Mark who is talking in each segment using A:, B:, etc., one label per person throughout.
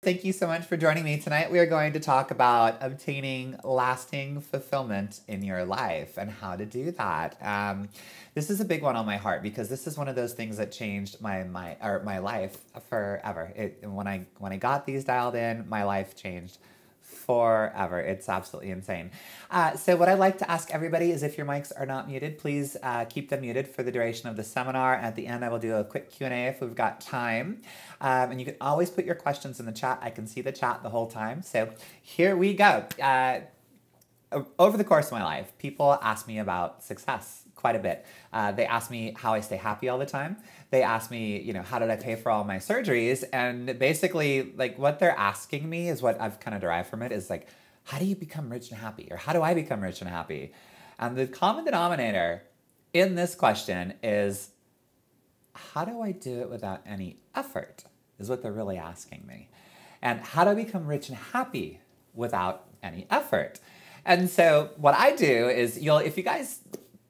A: Thank you so much for joining me tonight. We are going to talk about obtaining lasting fulfillment in your life and how to do that. This is a big one on my heart because this is one of those things that changed my life forever. When I got these dialed in, my life changed forever. It's absolutely insane. So what I'd like to ask everybody is if your mics are not muted, please keep them muted for the duration of the seminar. At the end, I will do a quick Q&A if we've got time. And you can always put your questions in the chat. I can see the chat the whole time. So here we go. Over the course of my life, people ask me about success quite a bit. They ask me how I stay happy all the time. They ask me, how did I pay for all my surgeries? And basically, like, what they're asking me is what I've kind of derived from it is like, how do you become rich and happy? Or how do I become rich and happy? And the common denominator in this question is, how do I do it without any effort? Is what they're really asking me. And how do I become rich and happy without any effort? And so what I do is, if you guys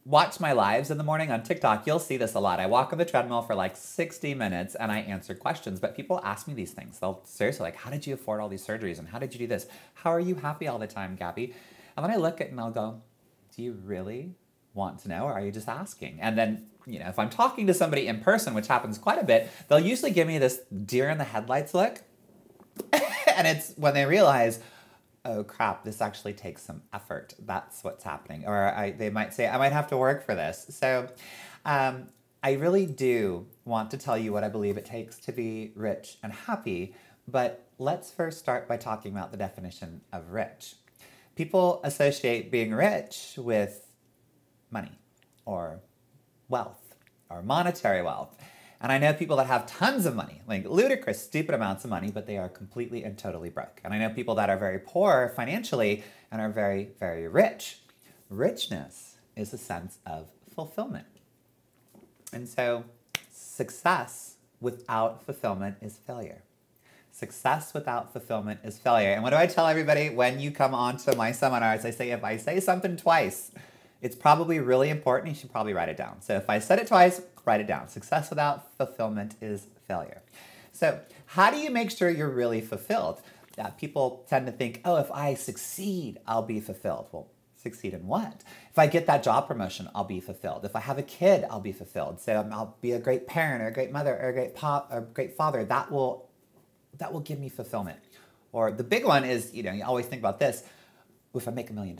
A: watch my lives in the morning on TikTok, you'll see this a lot. I walk on the treadmill for like 60 minutes and I answer questions, but people ask me these things. They'll seriously like, how did you afford all these surgeries? And how did you do this? How are you happy all the time, Gabbi? And then I look at it and I'll go, do you really want to know, or are you just asking? And then, if I'm talking to somebody in person, which happens quite a bit, they'll usually give me this deer in the headlights look. And it's when they realize, oh crap, this actually takes some effort. That's what's happening. Or they might say, I might have to work for this. So I really do want to tell you what I believe it takes to be rich and happy. But let's first start by talking about the definition of rich. People associate being rich with money or wealth or monetary wealth. And I know people that have tons of money, like ludicrous, stupid amounts of money, but they are completely and totally broke. And I know people that are very poor financially and are very, very rich. Richness is a sense of fulfillment. And so success without fulfillment is failure. Success without fulfillment is failure. And what do I tell everybody when you come on to my seminars? I say, if I say something twice, it's probably really important. You should probably write it down. So if I said it twice, write it down. Success without fulfillment is failure. So how do you make sure you're really fulfilled? People tend to think, oh, if I succeed, I'll be fulfilled. Well, succeed in what? If I get that job promotion, I'll be fulfilled. If I have a kid, I'll be fulfilled. So I'll be a great parent or a great mother or a great father. That will give me fulfillment. Or the big one is, you always think about this. If I make $1 million,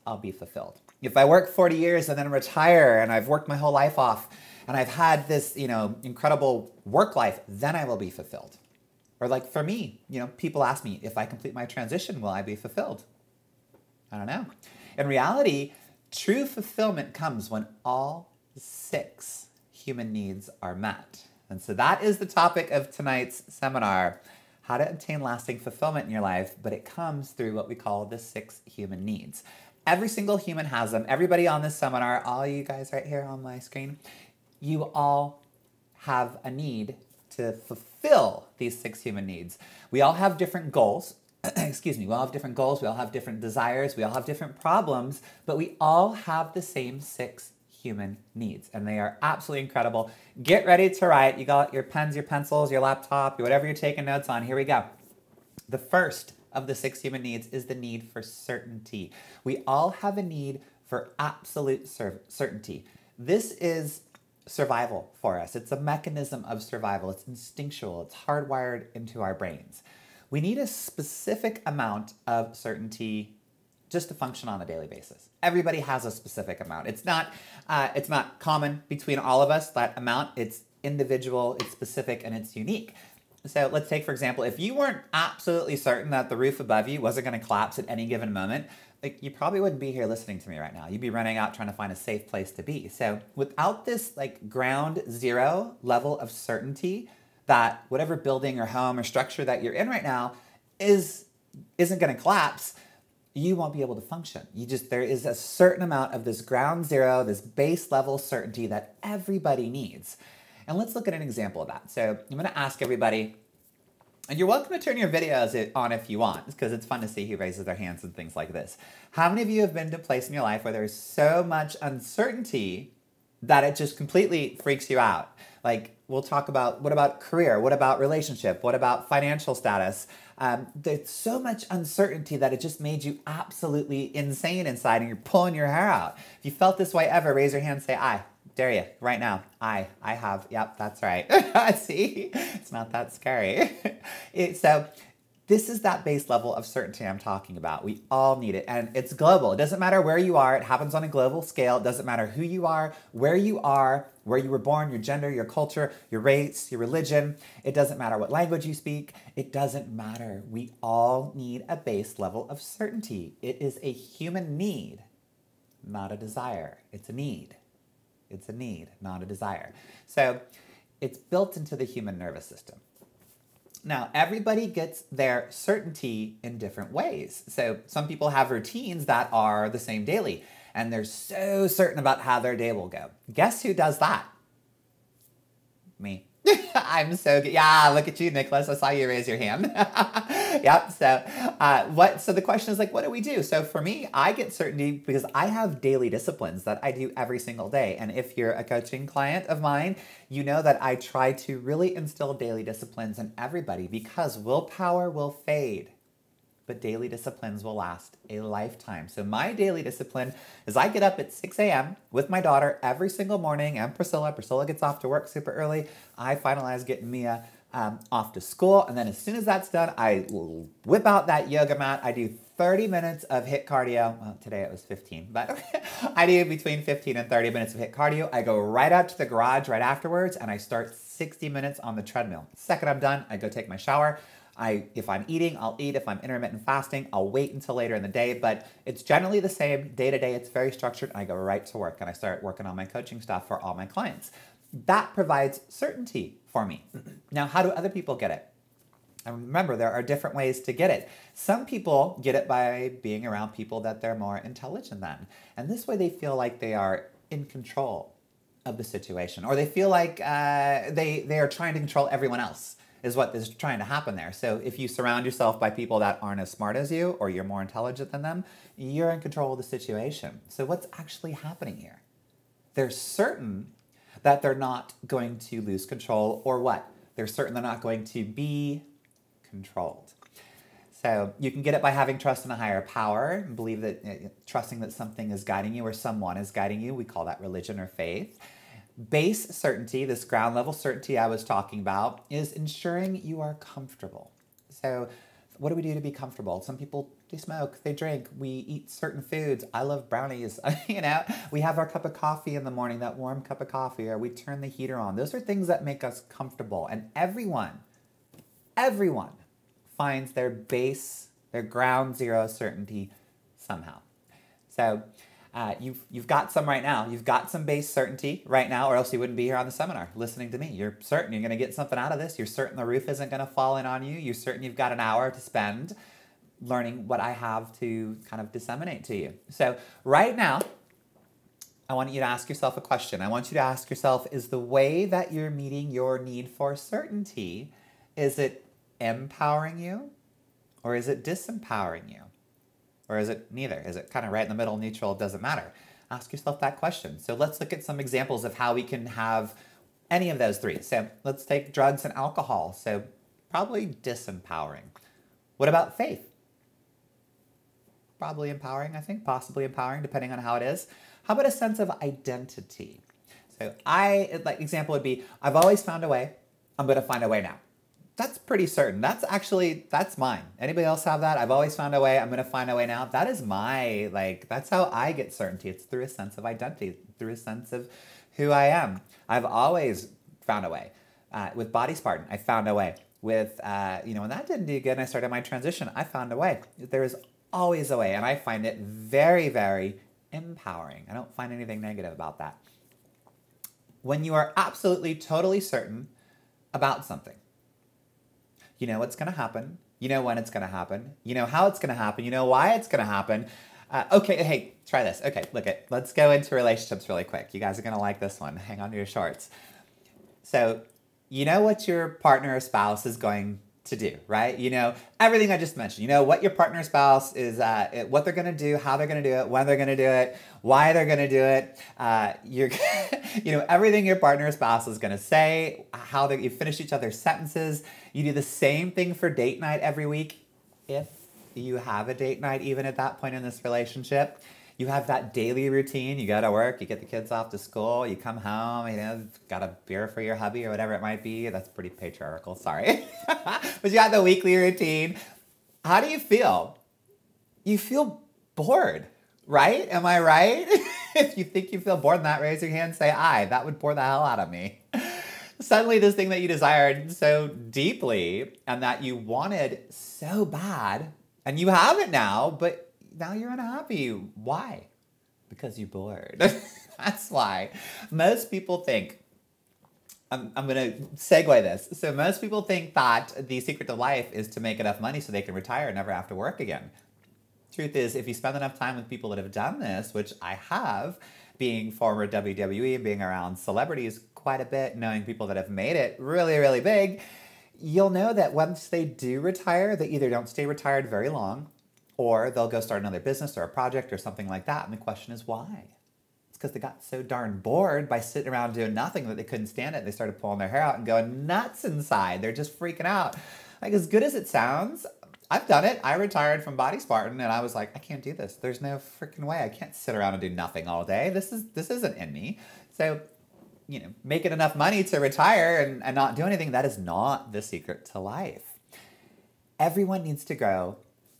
A: I'll be fulfilled. If I work 40 years and then retire and I've worked my whole life off and I've had this, incredible work life, then I will be fulfilled. Or like for me, people ask me, if I complete my transition, will I be fulfilled? I don't know. In reality, true fulfillment comes when all 6 human needs are met. And so that is the topic of tonight's seminar. How to obtain lasting fulfillment in your life, but it comes through what we call the 6 human needs. Every single human has them. Everybody on this seminar, all you guys right here on my screen, you all have a need to fulfill these 6 human needs. We all have different goals. Excuse me. We all have different goals. We all have different desires. We all have different problems, but we all have the same 6 human needs, and they are absolutely incredible. Get ready to write. You got your pens, your pencils, your laptop, whatever you're taking notes on. Here we go. The first of the 6 human needs is the need for certainty. We all have a need for absolute certainty. This is survival for us. It's a mechanism of survival. It's instinctual. It's hardwired into our brains. We need a specific amount of certainty just to function on a daily basis. Everybody has a specific amount. It's not common between all of us, that amount. It's individual, it's specific, and it's unique. So let's take, for example, if you weren't absolutely certain that the roof above you wasn't going to collapse at any given moment, like, you probably wouldn't be here listening to me right now. You'd be running out trying to find a safe place to be. So without this like ground zero level of certainty that whatever building or home or structure that you're in right now isn't going to collapse, you won't be able to function. There is a certain amount of this ground zero, this base level certainty that everybody needs. And let's look at an example of that. So I'm going to ask everybody, and you're welcome to turn your videos on if you want, because it's fun to see who raises their hands and things like this. How many of you have been to a place in your life where there's so much uncertainty that it just completely freaks you out. Like, we'll talk about, what about career? What about relationship? What about financial status? There's so much uncertainty that it just made you absolutely insane inside and you're pulling your hair out. If you felt this way ever, raise your hand and say, I. Dare you, right now. I have. Yep, that's right. See? It's not that scary. So this is that base level of certainty I'm talking about. We all need it, and it's global. It doesn't matter where you are. It happens on a global scale. It doesn't matter who you are, where you were born, your gender, your culture, your race, your religion. It doesn't matter what language you speak. It doesn't matter. We all need a base level of certainty. It is a human need, not a desire. It's a need. It's a need, not a desire. So it's built into the human nervous system. Now, everybody gets their certainty in different ways. So some people have routines that are the same daily, and they're so certain about how their day will go. Guess who does that? Me. I'm so good. Yeah, look at you, Nicholas. I saw you raise your hand. Yep. So the question is, like, what do we do? So for me, I get certainty because I have daily disciplines that I do every single day. And if you're a coaching client of mine, you know that I try to really instill daily disciplines in everybody because willpower will fade, but daily disciplines will last a lifetime. So my daily discipline is I get up at 6 a.m. with my daughter every single morning, and Priscilla. Priscilla gets off to work super early. I finalize getting Mia off to school, and then as soon as that's done, I whip out that yoga mat. I do 30 minutes of HIIT cardio. Well, today it was 15, but I do between 15 and 30 minutes of HIIT cardio. I go right out to the garage right afterwards, and I start 60 minutes on the treadmill. The second I'm done, I go take my shower. If I'm eating, I'll eat. If I'm intermittent fasting, I'll wait until later in the day, but it's generally the same day to day. It's very structured, and I go right to work, and I start working on my coaching stuff for all my clients. That provides certainty for me. Now, how do other people get it? And remember, there are different ways to get it. Some people get it by being around people that they're more intelligent than, and this way they feel like they are in control of the situation, or they feel like they are trying to control everyone else, is what is trying to happen there. So if you surround yourself by people that aren't as smart as you, or you're more intelligent than them, you're in control of the situation. So what's actually happening here? They're certain that they're not going to lose control, or what? They're certain they're not going to be controlled. So you can get it by having trust in a higher power, and believe that, trusting that something is guiding you or someone is guiding you. We call that religion or faith. Base certainty, this ground level certainty I was talking about, is ensuring you are comfortable. So what do we do to be comfortable? Some people, they smoke, they drink, we eat certain foods. I love brownies. We have our cup of coffee in the morning, that warm cup of coffee, or we turn the heater on. Those are things that make us comfortable. And everyone finds their base, their ground zero certainty somehow. So you've got some right now. You've got some base certainty right now, or else you wouldn't be here on the seminar listening to me. You're certain you're going to get something out of this. You're certain the roof isn't going to fall in on you. You're certain you've got an hour to spend learning what I have to kind of disseminate to you. So right now, I want you to ask yourself a question. I want you to ask yourself, is the way that you're meeting your need for certainty, is it empowering you, or is it disempowering you? Or is it neither? Is it kind of right in the middle, neutral, doesn't matter? Ask yourself that question. So let's look at some examples of how we can have any of those three. So let's take drugs and alcohol. So probably disempowering. What about faith? Probably empowering, I think. Possibly empowering, depending on how it is. How about a sense of identity? So example would be, I've always found a way. I'm going to find a way now. That's pretty certain. That's mine. Anybody else have that? I've always found a way. I'm going to find a way now. That is that's how I get certainty. It's through a sense of identity, through a sense of who I am. I've always found a way. With Body Spartan, I found a way. With, when that didn't do good and I started my transition, I found a way. There is always a way, and I find it very, very empowering. I don't find anything negative about that. When you are absolutely, totally certain about something, you know what's going to happen. You know when it's going to happen. You know how it's going to happen. You know why it's going to happen. Okay, hey, try this. Okay, let's go into relationships really quick. You guys are going to like this one. Hang on to your shorts. So, you know what your partner or spouse is going to do, right? You know, everything I just mentioned, you know, what your partner spouse is, what they're going to do, how they're going to do it, when they're going to do it, why they're going to do it. You're, you know, everything your partner or spouse is going to say, how you finish each other's sentences. You do the same thing for date night every week. If you have a date night, even at that point in this relationship, you have that daily routine. You go to work, you get the kids off to school, you come home, you know, got a beer for your hubby or whatever it might be. That's pretty patriarchal, sorry. But you got the weekly routine. How do you feel? You feel bored, right? Am I right? If you think you feel bored in that, raise your hand, say aye. That would bore the hell out of me. Suddenly this thing that you desired so deeply and that you wanted so bad, and you have it now, but now you're unhappy. Why? Because you're bored. That's why. Most people think, I'm going to segue this. So most people think that the secret to life is to make enough money so they can retire and never have to work again. Truth is, if you spend enough time with people that have done this, which I have, being former WWE and being around celebrities quite a bit, knowing people that have made it really, really big, you'll know that once they do retire, they either don't stay retired very long, or they'll go start another business or a project or something like that. And the question is why? It's because they got so darn bored by sitting around doing nothing that they couldn't stand it. They started pulling their hair out and going nuts inside. They're just freaking out. Like, as good as it sounds, I've done it. I retired from Body Spartan and I was like, I can't do this. There's no freaking way. I can't sit around and do nothing all day. This isn't in me. So, you know, making enough money to retire and not do anything, that is not the secret to life. Everyone needs to grow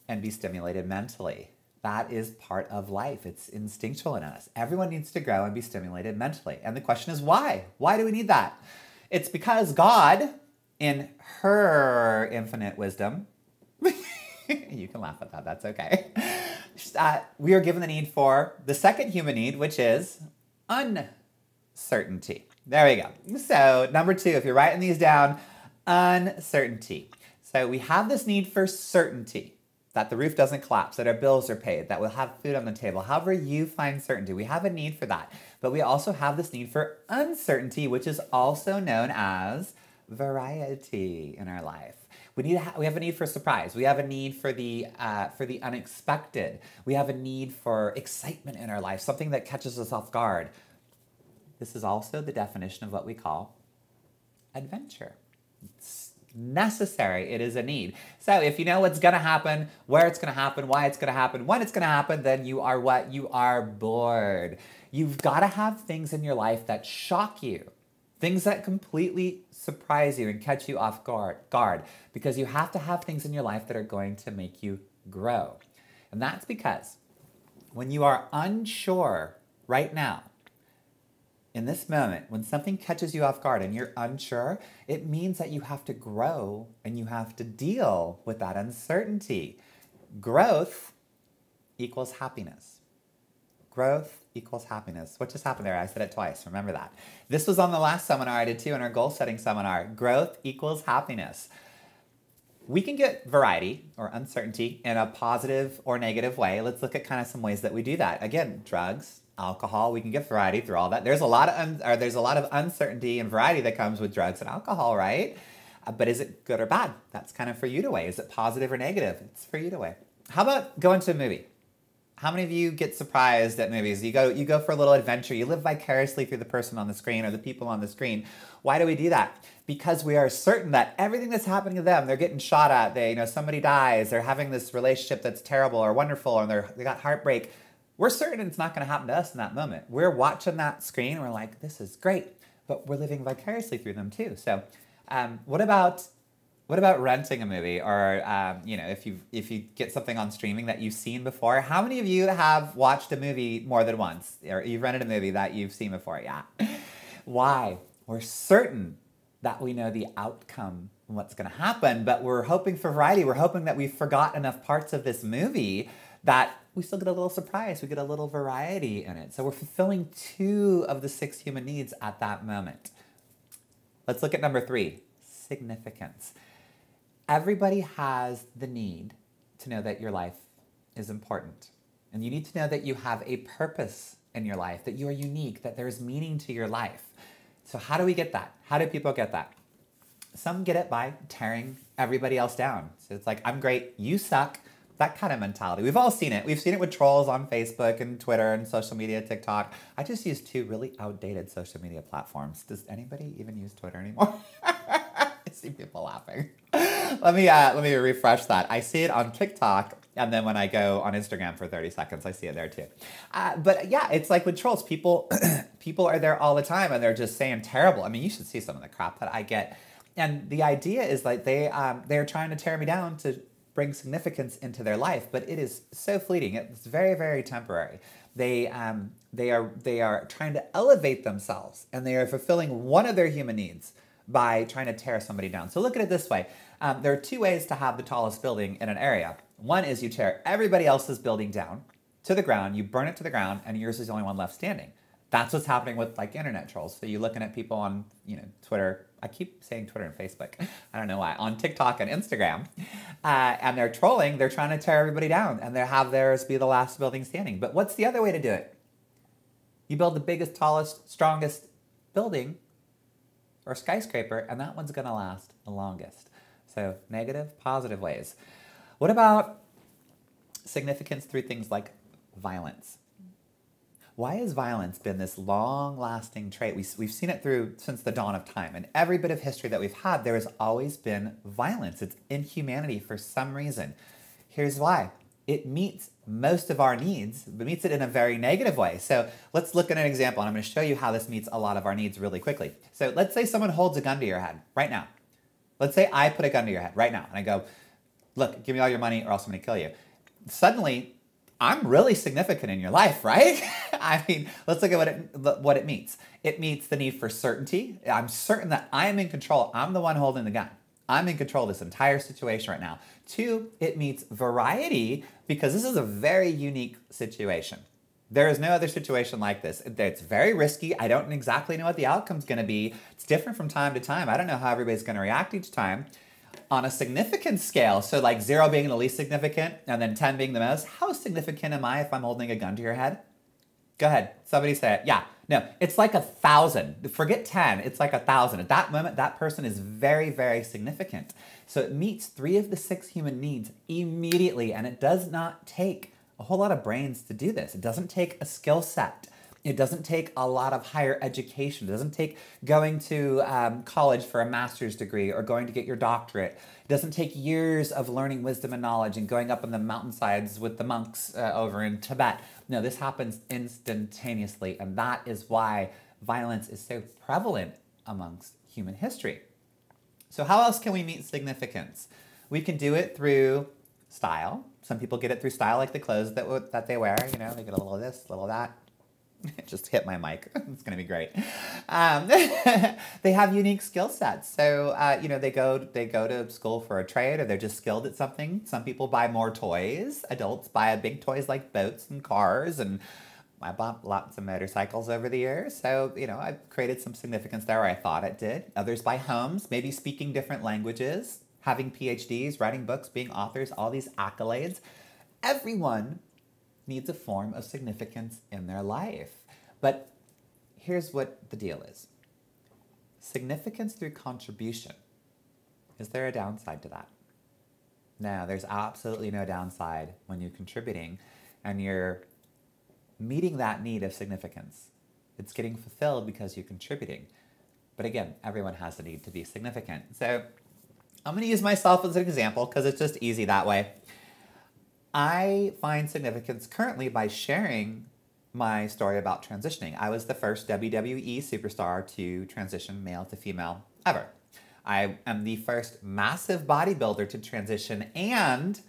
A: and be stimulated mentally. That is part of life. It's instinctual in us. Everyone needs to grow and be stimulated mentally. And the question is why? Why do we need that? It's because God, in her infinite wisdom, you can laugh at that, that's okay. We are given the need for the second human need, which is uncertainty. There we go. So number 2, if you're writing these down, uncertainty. So we have this need for certainty, that the roof doesn't collapse, that our bills are paid, that we'll have food on the table. However you find certainty, we have a need for that. But we also have this need for uncertainty, which is also known as variety in our life. We have a need for surprise. We have a need for the unexpected. We have a need for excitement in our life, something that catches us off guard. This is also the definition of what we call adventure. It's necessary. It is a need. So if you know what's going to happen, where it's going to happen, why it's going to happen, when it's going to happen, then you are what? You are bored. You've got to have things in your life that shock you. Things that completely surprise you and catch you off guard. Because you have to have things in your life that are going to make you grow. And that's because when you are unsure right now, in this moment, when something catches you off guard and you're unsure, it means that you have to grow and you have to deal with that uncertainty. Growth equals happiness. Growth equals happiness. What just happened there? I said it twice. Remember that. This was on the last seminar I did too, in our goal setting seminar. Growth equals happiness. We can get variety or uncertainty in a positive or negative way. Let's look at kind of some ways that we do that. Again, drugs, alcohol, we can get variety through all that. There's a lot of uncertainty and variety that comes with drugs and alcohol, right? But is it good or bad? That's kind of for you to weigh. Is it positive or negative? It's for you to weigh. How about going to a movie? How many of you get surprised at movies? You go for a little adventure. You live vicariously through the person on the screen or the people on the screen. Why do we do that? Because we are certain that everything that's happening to them, they're getting shot at. Somebody dies. They're having this relationship that's terrible or wonderful, and they got heartbreak. We're certain it's not going to happen to us in that moment. We're watching that screen and we're like, this is great, but we're living vicariously through them too. So what about renting a movie or, if you get something on streaming that you've seen before? How many of you have watched a movie more than once or you've rented a movie that you've seen before? Yeah. Why? We're certain that we know the outcome and what's going to happen, but we're hoping for variety. We're hoping that we forgot enough parts of this movie that we still get a little surprise. We get a little variety in it. So we're fulfilling 2 of the 6 human needs at that moment. Let's look at number 3, significance. Everybody has the need to know that your life is important. And you need to know that you have a purpose in your life, that you are unique, that there's meaning to your life. So how do we get that? How do people get that? Some get it by tearing everybody else down. So it's like, I'm great, you suck. That kind of mentality. We've all seen it. We've seen it with trolls on Facebook and Twitter and social media, TikTok. I just use 2 really outdated social media platforms. Does anybody even use Twitter anymore? I see people laughing. Let me refresh that. I see it on TikTok, and then when I go on Instagram for 30 seconds, I see it there too. But yeah, it's like with trolls, people are there all the time, and they're just saying terrible. I mean, you should see some of the crap that I get. And the idea is like they're trying to tear me down to bring significance into their life, but it is so fleeting. It's very, very temporary. They are trying to elevate themselves, and they are fulfilling one of their human needs by trying to tear somebody down. So look at it this way. There are 2 ways to have the tallest building in an area. One is you tear everybody else's building down to the ground, you burn it to the ground, and yours is the only one left standing. That's what's happening with like internet trolls. So you're looking at people on, Twitter. I keep saying Twitter and Facebook. I don't know why. On TikTok and Instagram. And they're trolling. They're trying to tear everybody down. And they have theirs be the last building standing. But what's the other way to do it? You build the biggest, tallest, strongest building or skyscraper, and that one's going to last the longest. So negative, positive ways. What about significance through things like violence? Why has violence been this long-lasting trait? We've seen it since the dawn of time. In every bit of history that we've had, there has always been violence. It's inhumanity for some reason. Here's why. It meets most of our needs, but meets it in a very negative way. So let's look at an example, and I'm going to show you how this meets a lot of our needs really quickly. So let's say someone holds a gun to your head right now. Let's say I put a gun to your head right now, and I go, look, give me all your money or else I'm going to kill you. Suddenly, I'm really significant in your life, right? I mean, let's look at what it meets. It meets the need for certainty. I'm certain that I'm in control. I'm the one holding the gun. I'm in control of this entire situation right now. 2, it meets variety because this is a very unique situation. There is no other situation like this. It's very risky. I don't exactly know what the outcome's going to be. It's different from time to time. I don't know how everybody's going to react each time. On a significance scale, so like 0 being the least significant and then 10 being the most, how significant am I if I'm holding a gun to your head? Go ahead. Somebody say it. Yeah. No, it's like 1,000. Forget 10. It's like 1,000. At that moment, that person is very, very significant. So it meets 3 of the 6 human needs immediately, and it does not take a whole lot of brains to do this. It doesn't take a skill set. It doesn't take a lot of higher education. It doesn't take going to college for a master's degree or going to get your doctorate. It doesn't take years of learning wisdom and knowledge and going up on the mountainsides with the monks over in Tibet. No, this happens instantaneously, and that is why violence is so prevalent amongst human history. So how else can we meet significance? We can do it through style. Some people get it through style, like the clothes that they wear. They get a little of this, a little of that. Just hit my mic. It's going to be great. They have unique skill sets. So, they go to school for a trade, or they're just skilled at something. Some people buy more toys. Adults buy big toys like boats and cars, and I bought lots of motorcycles over the years. So, I've created some significance there, or I thought it did. Others buy homes, maybe speaking different languages, having PhDs, writing books, being authors, all these accolades. Everyone needs a form of significance in their life. But here's what the deal is. Significance through contribution. Is there a downside to that? No, there's absolutely no downside when you're contributing and you're meeting that need of significance. It's getting fulfilled because you're contributing. But again, everyone has the need to be significant. So I'm going to use myself as an example because it's just easy that way. I find significance currently by sharing my story about transitioning. I was the first WWE superstar to transition male to female ever. I am the first massive bodybuilder to transition and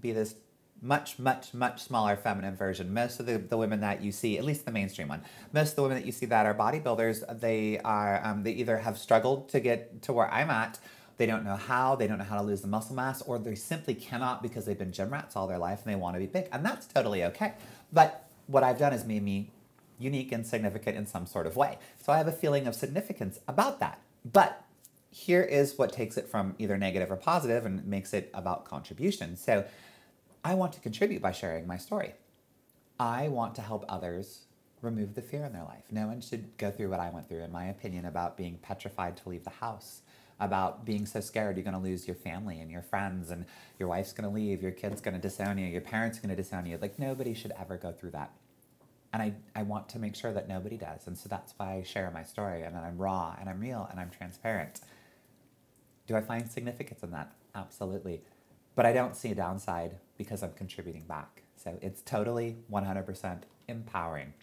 A: be this much, much, much smaller feminine version. Most of the women that you see, at least the mainstream one, most of the women that you see that are bodybuilders, they either have struggled to get to where I'm at. They don't know how to lose the muscle mass, or they simply cannot because they've been gym rats all their life and they want to be big. And that's totally okay. But what I've done is made me unique and significant in some sort of way. So I have a feeling of significance about that. But here is what takes it from either negative or positive and makes it about contribution. So I want to contribute by sharing my story. I want to help others remove the fear in their life. No one should go through what I went through, in my opinion, about being petrified to leave the house. about being so scared you're going to lose your family and your friends, and your wife's going to leave, your kid's going to disown you, your parents are going to disown you. Like, nobody should ever go through that. And I want to make sure that nobody does. And so that's why I share my story, and that I'm raw and I'm real and I'm transparent. Do I find significance in that? Absolutely. But I don't see a downside because I'm contributing back. So it's totally 100% empowering.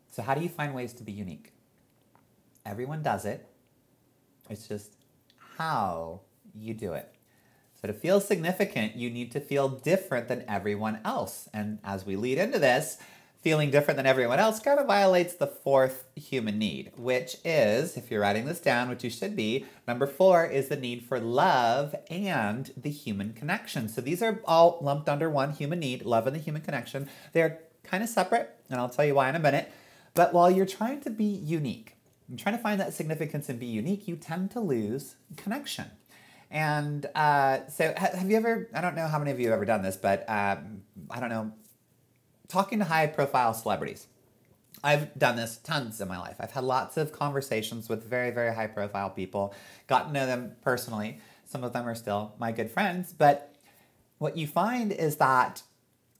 A: So how do you find ways to be unique? Everyone does it. It's just how you do it. So to feel significant, you need to feel different than everyone else. And as we lead into this, feeling different than everyone else kind of violates the fourth human need, which is, if you're writing this down, which you should be, number 4 is the need for love and the human connection. So these are all lumped under one human need, love and the human connection. They're kind of separate, and I'll tell you why in a minute. But while you're trying to be unique, you're trying to find that significance and be unique, you tend to lose connection. And so have you ever, I don't know how many of you have ever done this, but I don't know, talking to high-profile celebrities. I've done this tons in my life. I've had lots of conversations with very, very high-profile people, gotten to know them personally. Some of them are still my good friends. But what you find is that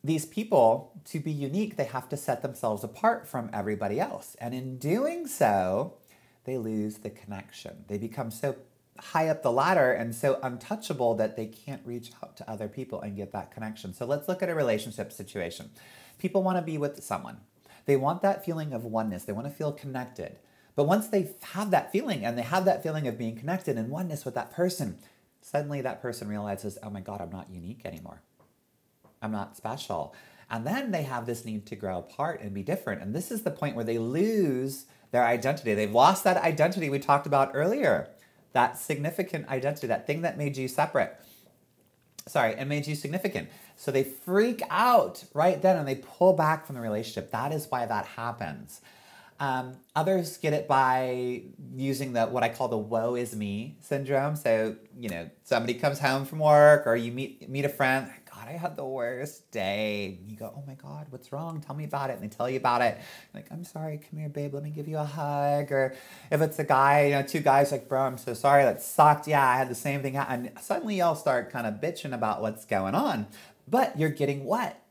A: these people, to be unique, they have to set themselves apart from everybody else. And in doing so, they lose the connection. They become so high up the ladder and so untouchable that they can't reach out to other people and get that connection. So let's look at a relationship situation. People want to be with someone. They want that feeling of oneness. They want to feel connected. But once they have that feeling, and they have that feeling of being connected and oneness with that person, suddenly that person realizes, oh my God, I'm not unique anymore. I'm not special. And then they have this need to grow apart and be different. And this is the point where they lose their identity. They've lost that identity we talked about earlier. That significant identity, that thing that made you separate. And made you significant. So they freak out right then and they pull back from the relationship. That is why that happens. Others get it by using what I call the woe is me syndrome. So, somebody comes home from work, or you meet a friend. God, I had the worst day. You go, oh my God, what's wrong? Tell me about it. And they tell you about it. Like, I'm sorry, come here, babe, let me give you a hug. Or if it's a guy, 2 guys, like, bro, I'm so sorry, that sucked. Yeah, I had the same thing. And suddenly y'all start kind of bitching about what's going on. But you're getting what?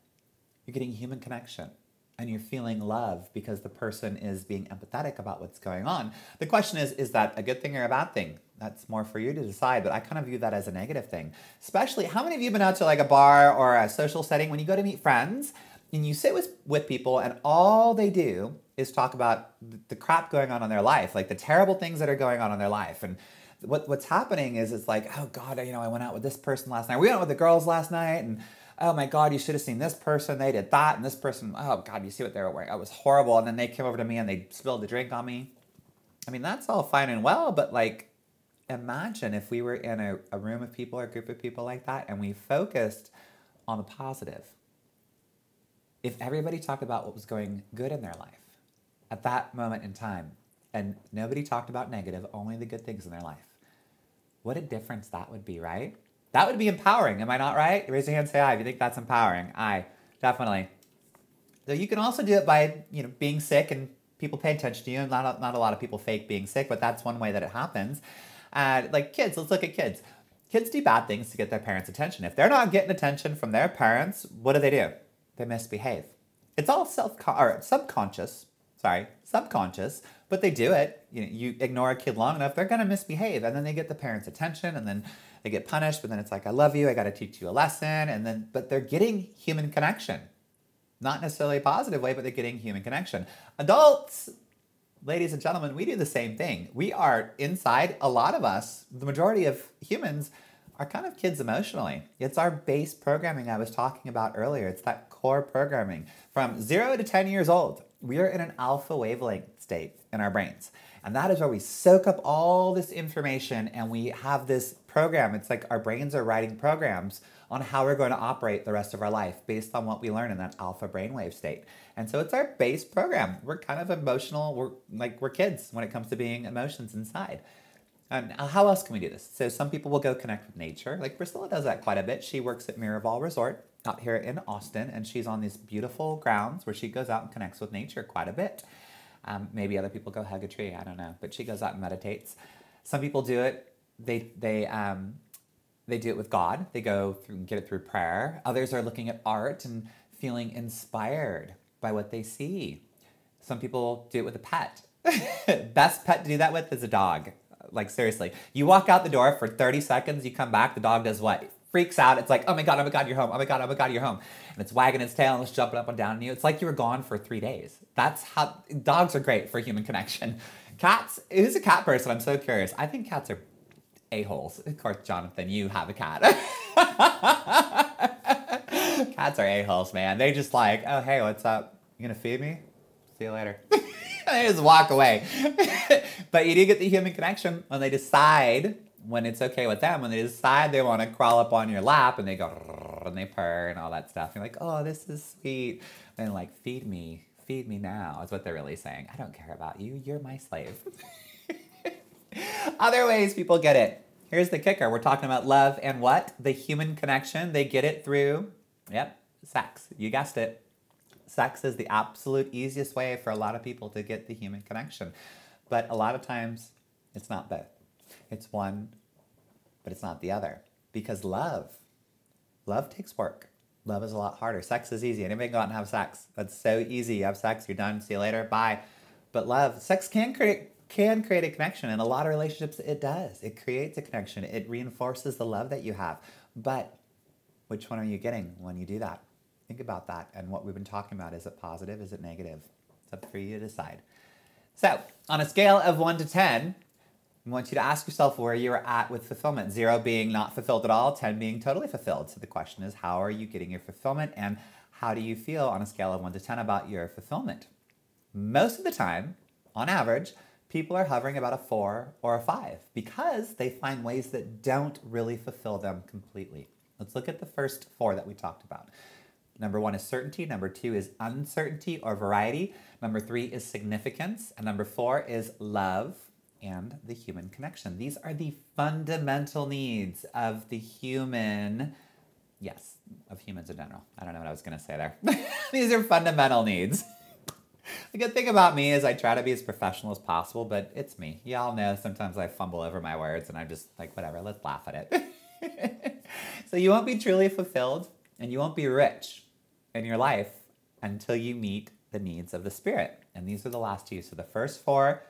A: You're getting human connection. And you're feeling love because the person is being empathetic about what's going on. The question is that a good thing or a bad thing? That's more for you to decide, but I kind of view that as a negative thing. Especially, how many of you have been out to like a bar or a social setting when you go to meet friends and you sit with people and all they do is talk about the crap going on in their life, like the terrible things that are going on in their life. And what's happening is it's like, oh God, I went out with this person last night. We went out with the girls last night, and oh my God, you should have seen this person. They did that. And this person, oh God, you see what they were wearing. It was horrible. And then they came over to me and they spilled the drink on me. I mean, that's all fine and well, but like, imagine if we were in a room of people or a group of people like that and we focused on the positive. If everybody talked about what was going good in their life at that moment in time and nobody talked about negative, only the good things in their life, what a difference that would be, right? That would be empowering. Am I not right? Raise your hand, say aye if you think that's empowering. Aye, definitely. So you can also do it by, being sick and people pay attention to you. And not a lot of people fake being sick, but that's one way that it happens. Like kids, let's look at kids. Kids do bad things to get their parents' attention. If they're not getting attention from their parents, what do? They misbehave. It's all subconscious, but they do it. You ignore a kid long enough, they're going to misbehave. And then they get the parents' attention, and then they get punished, but then it's like, I love you, I got to teach you a lesson. But they're getting human connection. Not necessarily a positive way, but they're getting human connection. Adults, ladies and gentlemen, we do the same thing. We are inside, a lot of us, the majority of humans are kind of kids emotionally. It's our base programming I was talking about earlier. It's that core programming. From 0 to 10 years old, we are in an alpha wavelength state in our brains. And that is where we soak up all this information and we have this program. It's like our brains are writing programs on how we're going to operate the rest of our life based on what we learn in that alpha brainwave state. And so it's our base program. We're kind of emotional. We're kids when it comes to being emotions inside. And how else can we do this? So some people will go connect with nature. Like Priscilla does that quite a bit. She works at Miraval Resort out here in Austin, and she's on these beautiful grounds where she goes out and connects with nature quite a bit. Maybe other people go hug a tree, I don't know. But she goes out and meditates. Some people do it they do it with God. They go through and get it through prayer. Others are looking at art and feeling inspired by what they see. Some people do it with a pet. Best pet to do that with is a dog. Like, seriously. You walk out the door for 30 seconds, you come back, the dog does what? It freaks out. It's like, oh my God, you're home. Oh my God, you're home. And it's wagging its tail and it's jumping up and down on you. It's like you were gone for 3 days. That's how, dogs are great for human connection. Cats, who's a cat person? I'm so curious. I think cats are a-holes. Of course, Jonathan, you have a cat. Cats are a-holes, man. They just like, oh, hey, what's up? You gonna feed me? See you later. They just walk away. But you do get the human connection when they decide, when it's okay with them, when they decide they want to crawl up on your lap and they go and they purr and all that stuff. You're like, oh, this is sweet. And like, feed me now is what they're really saying. I don't care about you. You're my slave. Other ways people get it. Here's the kicker. We're talking about love and what? The human connection. They get it through, yep, sex. You guessed it. Sex is the absolute easiest way for a lot of people to get the human connection. But a lot of times, it's not both. It's one, but it's not the other. Because love takes work. Love is a lot harder. Sex is easy. Anybody go out and have sex? That's so easy. You have sex, you're done, see you later, bye. But love, sex can create a connection. In a lot of relationships, it does. It creates a connection. It reinforces the love that you have. But which one are you getting when you do that? Think about that and what we've been talking about. Is it positive? Is it negative? It's up for you to decide. So, on a scale of 1 to 10, I want you to ask yourself where you're at with fulfillment. 0 being not fulfilled at all, 10 being totally fulfilled. So the question is, how are you getting your fulfillment and how do you feel on a scale of 1 to 10 about your fulfillment? Most of the time, on average, people are hovering about a 4 or a 5 because they find ways that don't really fulfill them completely. Let's look at the first 4 that we talked about. Number 1 is certainty. Number 2 is uncertainty or variety. Number 3 is significance. And number 4 is love and the human connection. These are the fundamental needs of the human, yes, of humans in general. I don't know what I was going to say there. These are fundamental needs. The good thing about me is I try to be as professional as possible, but it's me. Y'all know sometimes I fumble over my words and I'm just like, whatever, let's laugh at it. So you won't be truly fulfilled and you won't be rich in your life until you meet the needs of the Spirit. And these are the last 2. So the first 4,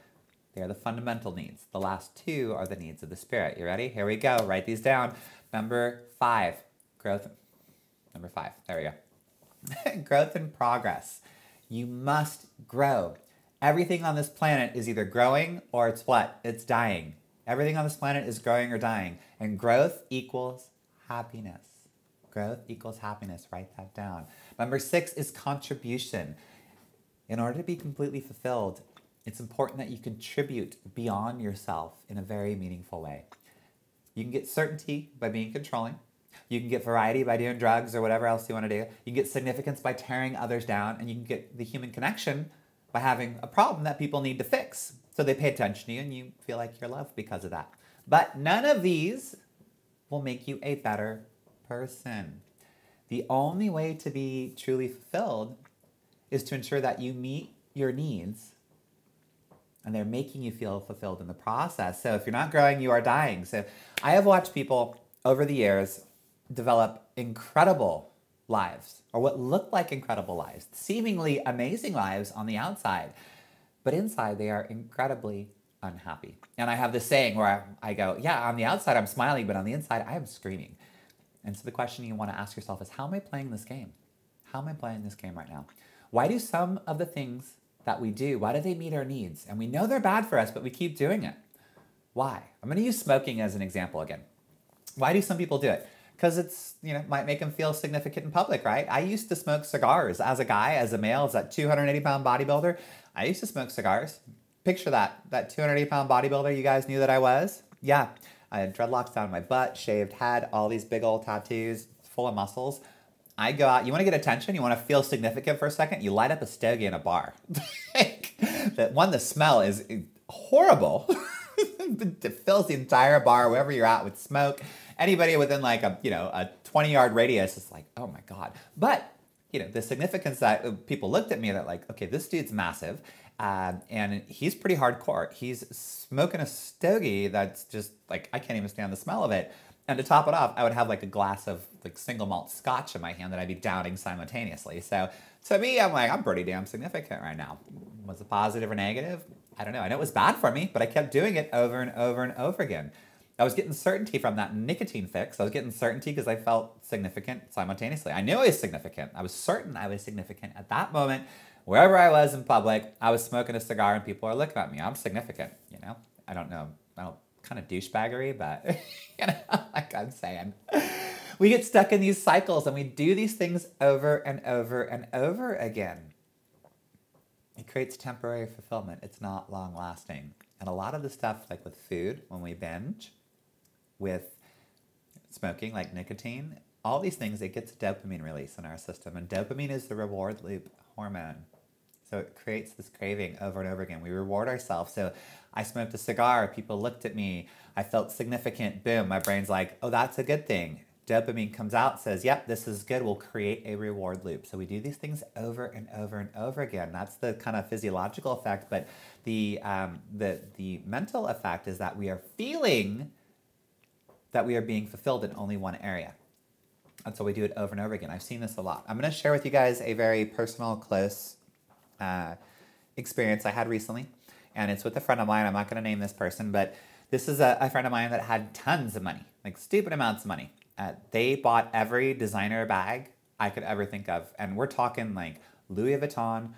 A: they're the fundamental needs. The last 2 are the needs of the Spirit. You ready? Here we go. Write these down. Number 5, growth. Number 5, there we go. Growth and progress. You must grow. Everything on this planet is either growing or it's what? It's dying. Everything on this planet is growing or dying. And growth equals happiness. Growth equals happiness. Write that down. Number 6 is contribution. In order to be completely fulfilled, it's important that you contribute beyond yourself in a very meaningful way. You can get certainty by being controlling. You can get variety by doing drugs or whatever else you want to do. You can get significance by tearing others down. And you can get the human connection by having a problem that people need to fix. So they pay attention to you and you feel like you're loved because of that. But none of these will make you a better person. The only way to be truly fulfilled is to ensure that you meet your needs and they're making you feel fulfilled in the process. So if you're not growing, you are dying. So I have watched people over the years develop incredible lives, or what look like incredible lives, seemingly amazing lives on the outside, but inside they are incredibly unhappy. And I have this saying where I go, yeah, on the outside I'm smiling, but on the inside I am screaming. And so the question you want to ask yourself is, how am I playing this game? How am I playing this game right now? Why do some of the things that we do, why do they meet our needs? And we know they're bad for us, but we keep doing it. Why? I'm going to use smoking as an example again. Why do some people do it? Because it's, might make them feel significant in public, right? I used to smoke cigars as a guy, as a male, as that 280-pound bodybuilder. I used to smoke cigars. Picture that 280-pound bodybuilder you guys knew that I was. Yeah, I had dreadlocks down my butt, shaved head, all these big old tattoos, full of muscles. I go out, you want to get attention, you want to feel significant for a second, you light up a stogie in a bar. The smell is horrible. It fills the entire bar, wherever you're at, with smoke. Anybody within like a 20-yard radius is like, oh my God. But, the significance that people looked at me, that like, okay, this dude's massive. And he's pretty hardcore. He's smoking a stogie that's just like, I can't even stand the smell of it. And to top it off, I would have like a glass of like single malt scotch in my hand that I'd be downing simultaneously. So to me, I'm like, I'm pretty damn significant right now. Was it positive or negative? I don't know. I know it was bad for me, but I kept doing it over and over and over again. I was getting certainty from that nicotine fix. I was getting certainty because I felt significant simultaneously. I knew I was significant. I was certain I was significant at that moment. Wherever I was in public, I was smoking a cigar and people are looking at me. I'm significant, you know? I don't know. I don't kind of douchebaggery, but you know, like I'm saying. We get stuck in these cycles and we do these things over and over and over again. It creates temporary fulfillment. It's not long lasting. And a lot of the stuff, like with food, when we binge, with smoking, like nicotine, all these things, it gets dopamine release in our system. And dopamine is the reward loop hormone. So it creates this craving over and over again. We reward ourselves. So I smoked a cigar, people looked at me, I felt significant, boom, my brain's like, oh, that's a good thing. Dopamine comes out, says, yep, this is good, we'll create a reward loop. So we do these things over and over and over again. That's the kind of physiological effect, but the mental effect is that we are feeling that we are being fulfilled in only one area. And so we do it over and over again. I've seen this a lot. I'm going to share with you guys a very personal, close experience I had recently. And it's with a friend of mine. I'm not going to name this person, but this is a friend of mine that had tons of money, like stupid amounts of money. They bought every designer bag I could ever think of. And we're talking like Louis Vuitton,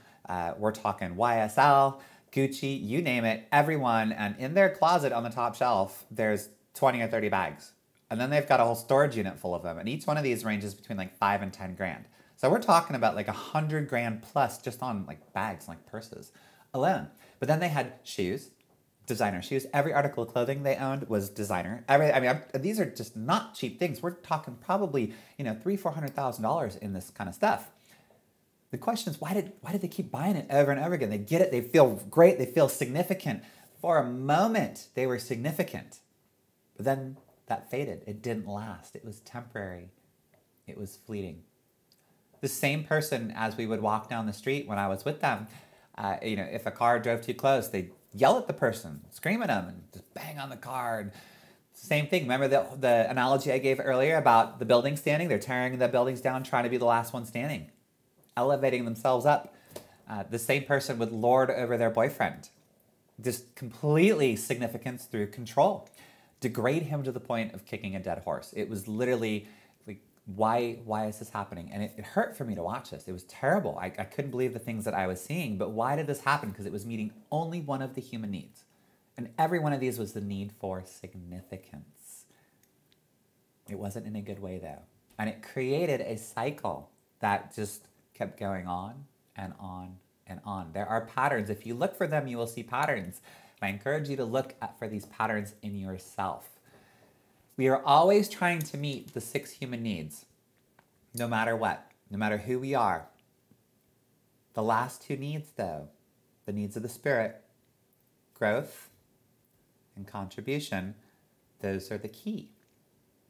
A: we're talking YSL, Gucci, you name it, everyone. And in their closet on the top shelf, there's 20 or 30 bags. And then they've got a whole storage unit full of them. And each one of these ranges between like 5 and 10 grand. So we're talking about like 100 grand plus just on like bags, like purses alone. But then they had shoes, designer shoes. Every article of clothing they owned was designer. These are just not cheap things. We're talking probably, $300,000-$400,000 in this kind of stuff. The question is, why did they keep buying it over and over again? They get it. They feel great. They feel significant. For a moment, they were significant. But then that faded. It didn't last. It was temporary. It was fleeting. The same person, as we would walk down the street when I was with them, if a car drove too close, they'd yell at the person, scream at them, and just bang on the car. And same thing. Remember the analogy I gave earlier about the building standing? They're tearing the buildings down, trying to be the last one standing, elevating themselves up. The same person would lord over their boyfriend. Just completely significance through control. Degrade him to the point of kicking a dead horse. It was literally like, why is this happening? And it hurt for me to watch this. It was terrible. I couldn't believe the things that I was seeing. But why did this happen? Because it was meeting only one of the human needs. And every one of these was the need for significance. It wasn't in a good way, though. And it created a cycle that just kept going on and on and on. There are patterns. If you look for them, you will see patterns. And I encourage you to look for these patterns in yourself. We are always trying to meet the 6 human needs, no matter what, no matter who we are. The last 2 needs, though, the needs of the spirit, growth and contribution, those are the key.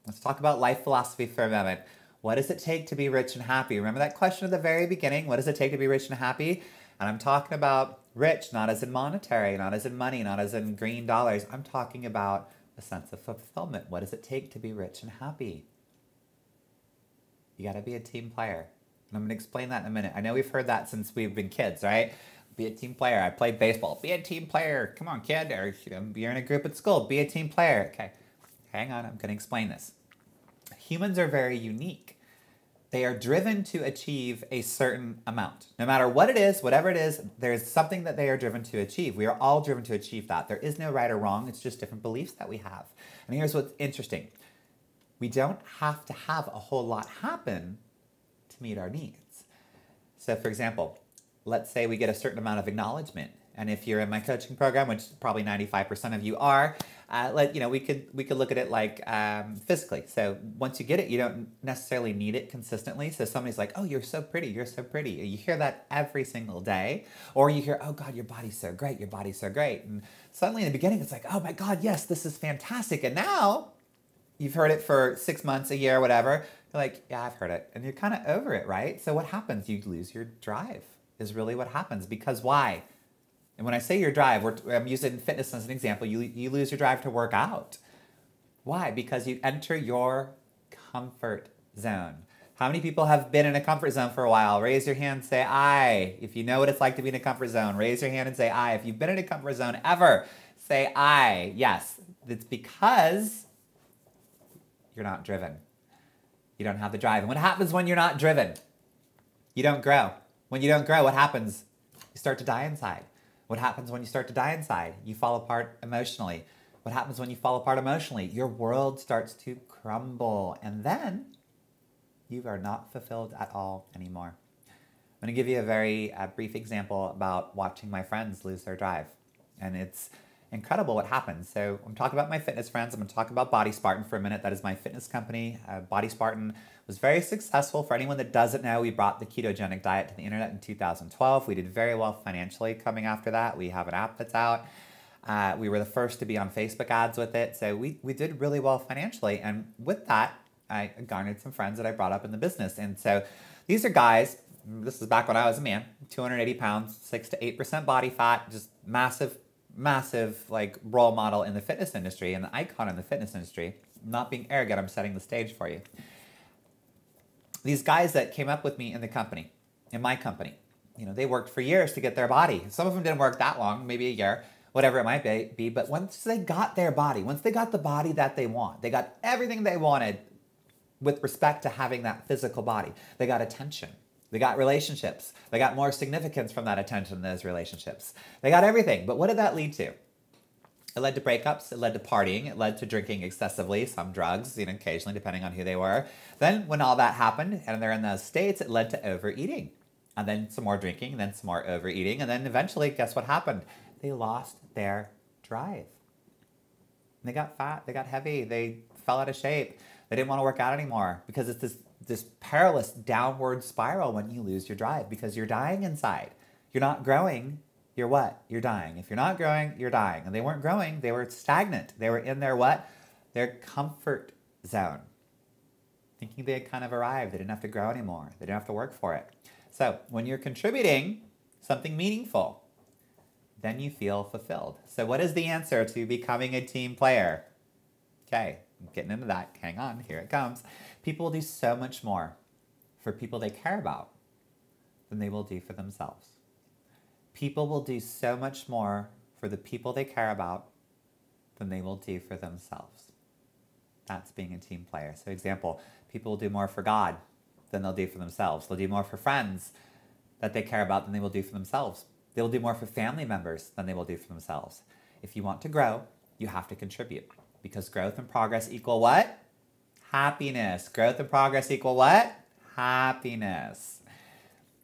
A: Let's talk about life philosophy for a moment. What does it take to be rich and happy? Remember that question at the very beginning? What does it take to be rich and happy? And I'm talking about rich, not as in monetary, not as in money, not as in green dollars. I'm talking about a sense of fulfillment. What does it take to be rich and happy? You got to be a team player. And I'm going to explain that in a minute. I know we've heard that since we've been kids, right? Be a team player. I played baseball. Be a team player. Come on, kid. Or you're in a group at school. Be a team player. Okay, hang on. I'm going to explain this. Humans are very unique. They are driven to achieve a certain amount. No matter what it is, whatever it is, there's something that they are driven to achieve. We are all driven to achieve that. There is no right or wrong. It's just different beliefs that we have. And here's what's interesting. We don't have to have a whole lot happen to meet our needs. So for example, let's say we get a certain amount of acknowledgement. And if you're in my coaching program, which probably 95% of you are, we could look at it like physically. So once you get it, you don't necessarily need it consistently. So somebody's like, oh, you're so pretty, you're so pretty. You hear that every single day. Or you hear, oh God, your body's so great, your body's so great. And suddenly in the beginning, it's like, oh my God, yes, this is fantastic. And now you've heard it for 6 months, a year, whatever. You're like, yeah, I've heard it. And you're kind of over it, right? So what happens? You lose your drive is really what happens. Because why? And when I say your drive, I'm using fitness as an example. You lose your drive to work out. Why? Because you enter your comfort zone. How many people have been in a comfort zone for a while? Raise your hand, say I. If you know what it's like to be in a comfort zone, raise your hand and say I. If you've been in a comfort zone ever, say I. Yes, it's because you're not driven. You don't have the drive. And what happens when you're not driven? You don't grow. When you don't grow, what happens? You start to die inside. What happens when you start to die inside? You fall apart emotionally. What happens when you fall apart emotionally? Your world starts to crumble. And then you are not fulfilled at all anymore. I'm going to give you a very brief example about watching my friends lose their drive. And it's incredible what happens. So I'm talking about my fitness friends. I'm going to talk about Body Spartan for a minute. That is my fitness company. Body Spartan was very successful. For anyone that doesn't know, we brought the ketogenic diet to the internet in 2012. We did very well financially coming after that. We have an app that's out. We were the first to be on Facebook ads with it. So we did really well financially. And with that, I garnered some friends that I brought up in the business. And so these are guys, this is back when I was a man, 280 pounds, 6 to 8% body fat, just massive like role model in the fitness industry and the icon in the fitness industry. I'm not being arrogant, I'm setting the stage for you. These guys that came up with me in the company, in my company, they worked for years to get their body. Some of them didn't work that long, maybe a year, whatever it might be. But once they got their body, once they got the body that they want, they got everything they wanted with respect to having that physical body. They got attention. They got relationships. They got more significance from that attention in those relationships. They got everything. But what did that lead to? It led to breakups. It led to partying. It led to drinking excessively, some drugs, occasionally, depending on who they were. Then when all that happened and they're in those states, it led to overeating. And then some more drinking, and then some more overeating. And then eventually, guess what happened? They lost their drive. They got fat. They got heavy. They fell out of shape. They didn't want to work out anymore because it's this perilous downward spiral when you lose your drive because you're dying inside. You're not growing. You're what? You're dying. If you're not growing, you're dying. And they weren't growing. They were stagnant. They were in their what? Their comfort zone. Thinking they had kind of arrived. They didn't have to grow anymore. They didn't have to work for it. So when you're contributing something meaningful, then you feel fulfilled. So what is the answer to becoming a team player? Okay, I'm getting into that. Hang on, here it comes. People will do so much more for people they care about than they will do for themselves. People will do so much more for the people they care about than they will do for themselves. That's being a team player. So example, people will do more for God than they'll do for themselves. They'll do more for friends that they care about than they will do for themselves. They will do more for family members than they will do for themselves. If you want to grow, you have to contribute. Because growth and progress equal what? Happiness. Growth and progress equal what? Happiness.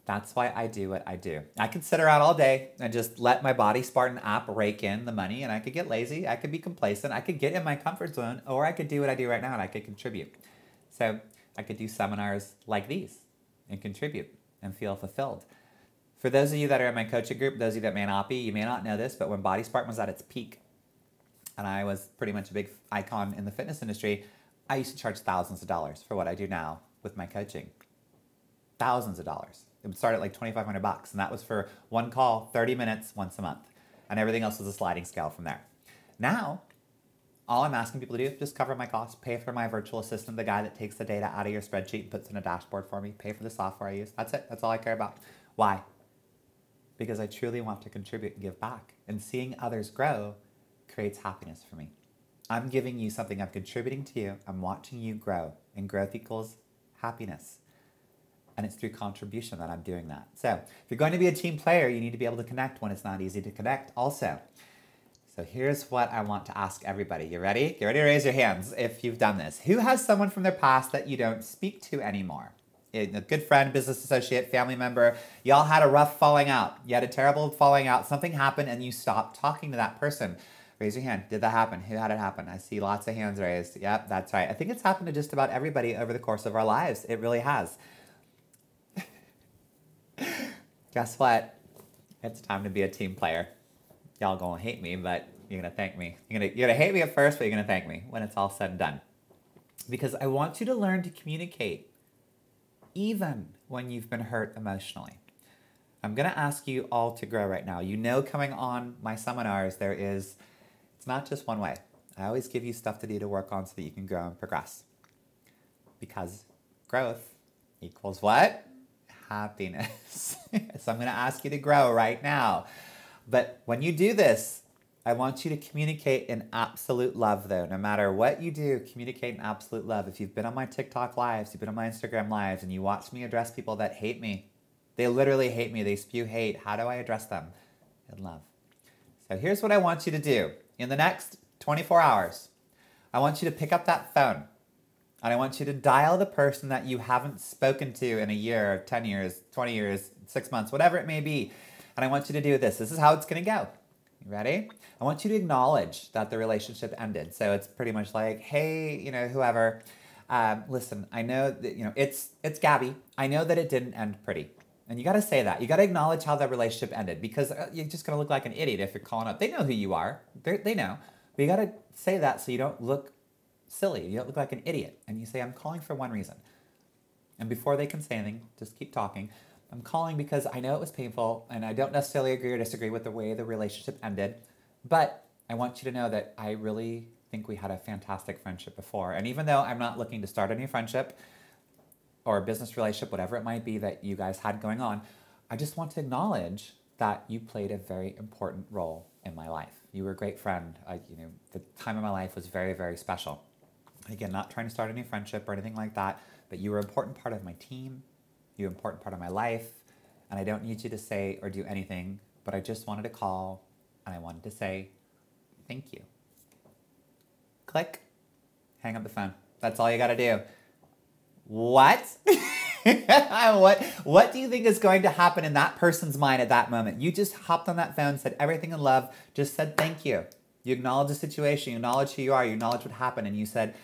A: That's why I do what I do. I could sit around all day and just let my Body Spartan app rake in the money, and I could get lazy, I could be complacent, I could get in my comfort zone, or I could do what I do right now and I could contribute. So I could do seminars like these and contribute and feel fulfilled. For those of you that are in my coaching group, those of you that may not be, you may not know this, but when Body Spartan was at its peak, and I was pretty much a big icon in the fitness industry, I used to charge thousands of dollars for what I do now with my coaching. Thousands of dollars. It would start at like $2,500, and that was for one call, 30 minutes, once a month. And everything else was a sliding scale from there. Now, all I'm asking people to do is just cover my costs, pay for my virtual assistant, the guy that takes the data out of your spreadsheet and puts in a dashboard for me, pay for the software I use. That's it. That's all I care about. Why? Because I truly want to contribute and give back. And seeing others grow creates happiness for me. I'm giving you something. I'm contributing to you. I'm watching you grow. And growth equals happiness. And it's through contribution that I'm doing that. So if you're going to be a team player, you need to be able to connect when it's not easy to connect also. So here's what I want to ask everybody. You ready? Get ready to raise your hands if you've done this. Who has someone from their past that you don't speak to anymore? A good friend, business associate, family member. Y'all had a rough falling out. You had a terrible falling out. Something happened and you stopped talking to that person. Raise your hand. Did that happen? Who had it happen? I see lots of hands raised. Yep, that's right. I think it's happened to just about everybody over the course of our lives. It really has. Guess what? It's time to be a team player. Y'all gonna hate me, but you're gonna thank me. You're gonna hate me at first, but you're gonna thank me when it's all said and done. Because I want you to learn to communicate even when you've been hurt emotionally. I'm going to ask you all to grow right now. You know, coming on my seminars, it's not just one way. I always give you stuff to do to work on so that you can grow and progress. Because growth equals what? Happiness. So I'm going to ask you to grow right now. But when you do this, I want you to communicate in absolute love, though. No matter what you do, communicate in absolute love. If you've been on my TikTok lives, you've been on my Instagram lives, and you watch me address people that hate me, they literally hate me, they spew hate. How do I address them? In love. So here's what I want you to do. In the next 24 hours, I want you to pick up that phone, and I want you to dial the person that you haven't spoken to in a year, 10 years, 20 years, 6 months, whatever it may be. And I want you to do this. This is how it's going to go. You ready? I want you to acknowledge that the relationship ended. So it's pretty much like, hey, whoever, listen, I know that, it's Gabbi. I know that it didn't end pretty. And you got to say that. You got to acknowledge how the relationship ended, because you're just going to look like an idiot if you're calling up. They know who you are. They know. But you got to say that so you don't look silly. You don't look like an idiot. And you say, I'm calling for one reason. And before they can say anything, just keep talking. I'm calling because I know it was painful, and I don't necessarily agree or disagree with the way the relationship ended, but I want you to know that I really think we had a fantastic friendship before. And even though I'm not looking to start a new friendship or a business relationship, whatever it might be that you guys had going on, I just want to acknowledge that you played a very important role in my life. You were a great friend. The time of my life was very, very special. Again, not trying to start a new friendship or anything like that, but you were an important part of my team. You're an important part of my life, and I don't need you to say or do anything, but I just wanted to call, and I wanted to say thank you. Click. Hang up the phone. That's all you got to do. What? What do you think is going to happen in that person's mind at that moment? You just hopped on that phone, said everything in love, just said thank you. You acknowledge the situation, you acknowledge who you are, you acknowledge what happened, and you said,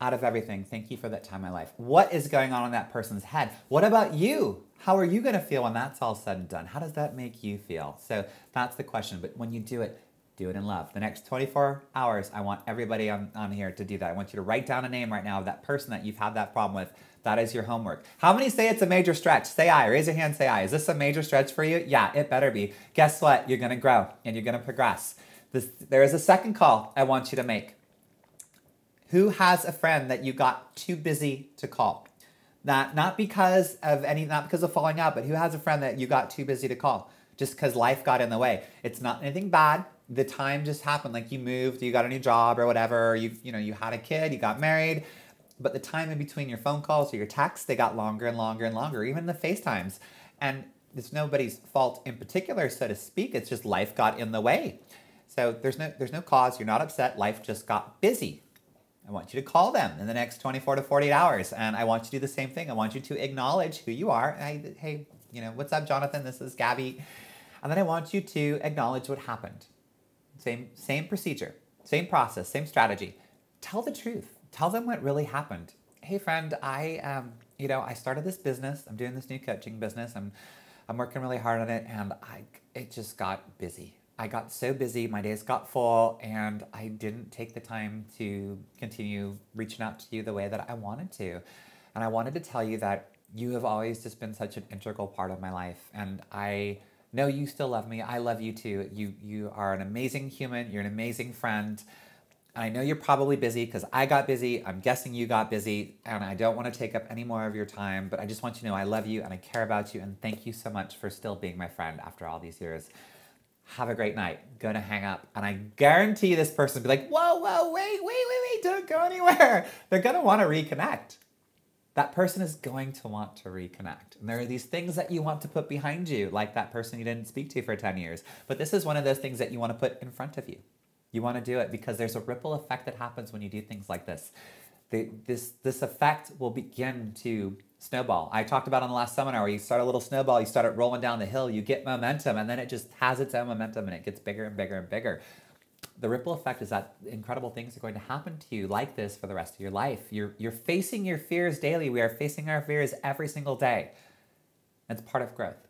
A: out of everything, thank you for that time in my life. What is going on in that person's head? What about you? How are you going to feel when that's all said and done? How does that make you feel? So that's the question. But when you do it in love. The next 24 hours, I want everybody on here to do that. I want you to write down a name right now of that person that you've had that problem with. That is your homework. How many say it's a major stretch? Say aye. Raise your hand, say aye. Is this a major stretch for you? Yeah, it better be. Guess what? You're going to grow and you're going to progress. There is a second call I want you to make. Who has a friend that you got too busy to call? Not because of falling out, but who has a friend that you got too busy to call? Just because life got in the way. It's not anything bad. The time just happened, like you moved, you got a new job or whatever, or you had a kid, you got married, but the time in between your phone calls or your texts, they got longer and longer and longer, even the FaceTimes. And it's nobody's fault in particular, so to speak. It's just life got in the way. So there's no cause. You're not upset. Life just got busy. I want you to call them in the next 24 to 48 hours. And I want you to do the same thing. I want you to acknowledge who you are. Hey, what's up, Jonathan? This is Gabbi. And then I want you to acknowledge what happened. Same procedure, same process, same strategy. Tell the truth. Tell them what really happened. Hey, friend, I started this business. I'm doing this new coaching business. I'm working really hard on it, and it just got busy. I got so busy, my days got full, and I didn't take the time to continue reaching out to you the way that I wanted to. And I wanted to tell you that you have always just been such an integral part of my life, and I know you still love me. I love you too. You are an amazing human. You're an amazing friend. I know you're probably busy because I got busy. I'm guessing you got busy, and I don't want to take up any more of your time, but I just want you to know I love you and I care about you, and thank you so much for still being my friend after all these years. Have a great night. Gonna hang up. And I guarantee you this person will be like, whoa, wait, don't go anywhere. They're gonna want to reconnect. That person is going to want to reconnect. And there are these things that you want to put behind you, like that person you didn't speak to for 10 years. But this is one of those things that you want to put in front of you. You want to do it because there's a ripple effect that happens when you do things like this. This effect will begin to snowball. I talked about on the last seminar where you start a little snowball, you start it rolling down the hill, you get momentum, and then it just has its own momentum and it gets bigger and bigger and bigger. The ripple effect is that incredible things are going to happen to you like this for the rest of your life. You're facing your fears daily. We are facing our fears every single day. It's part of growth.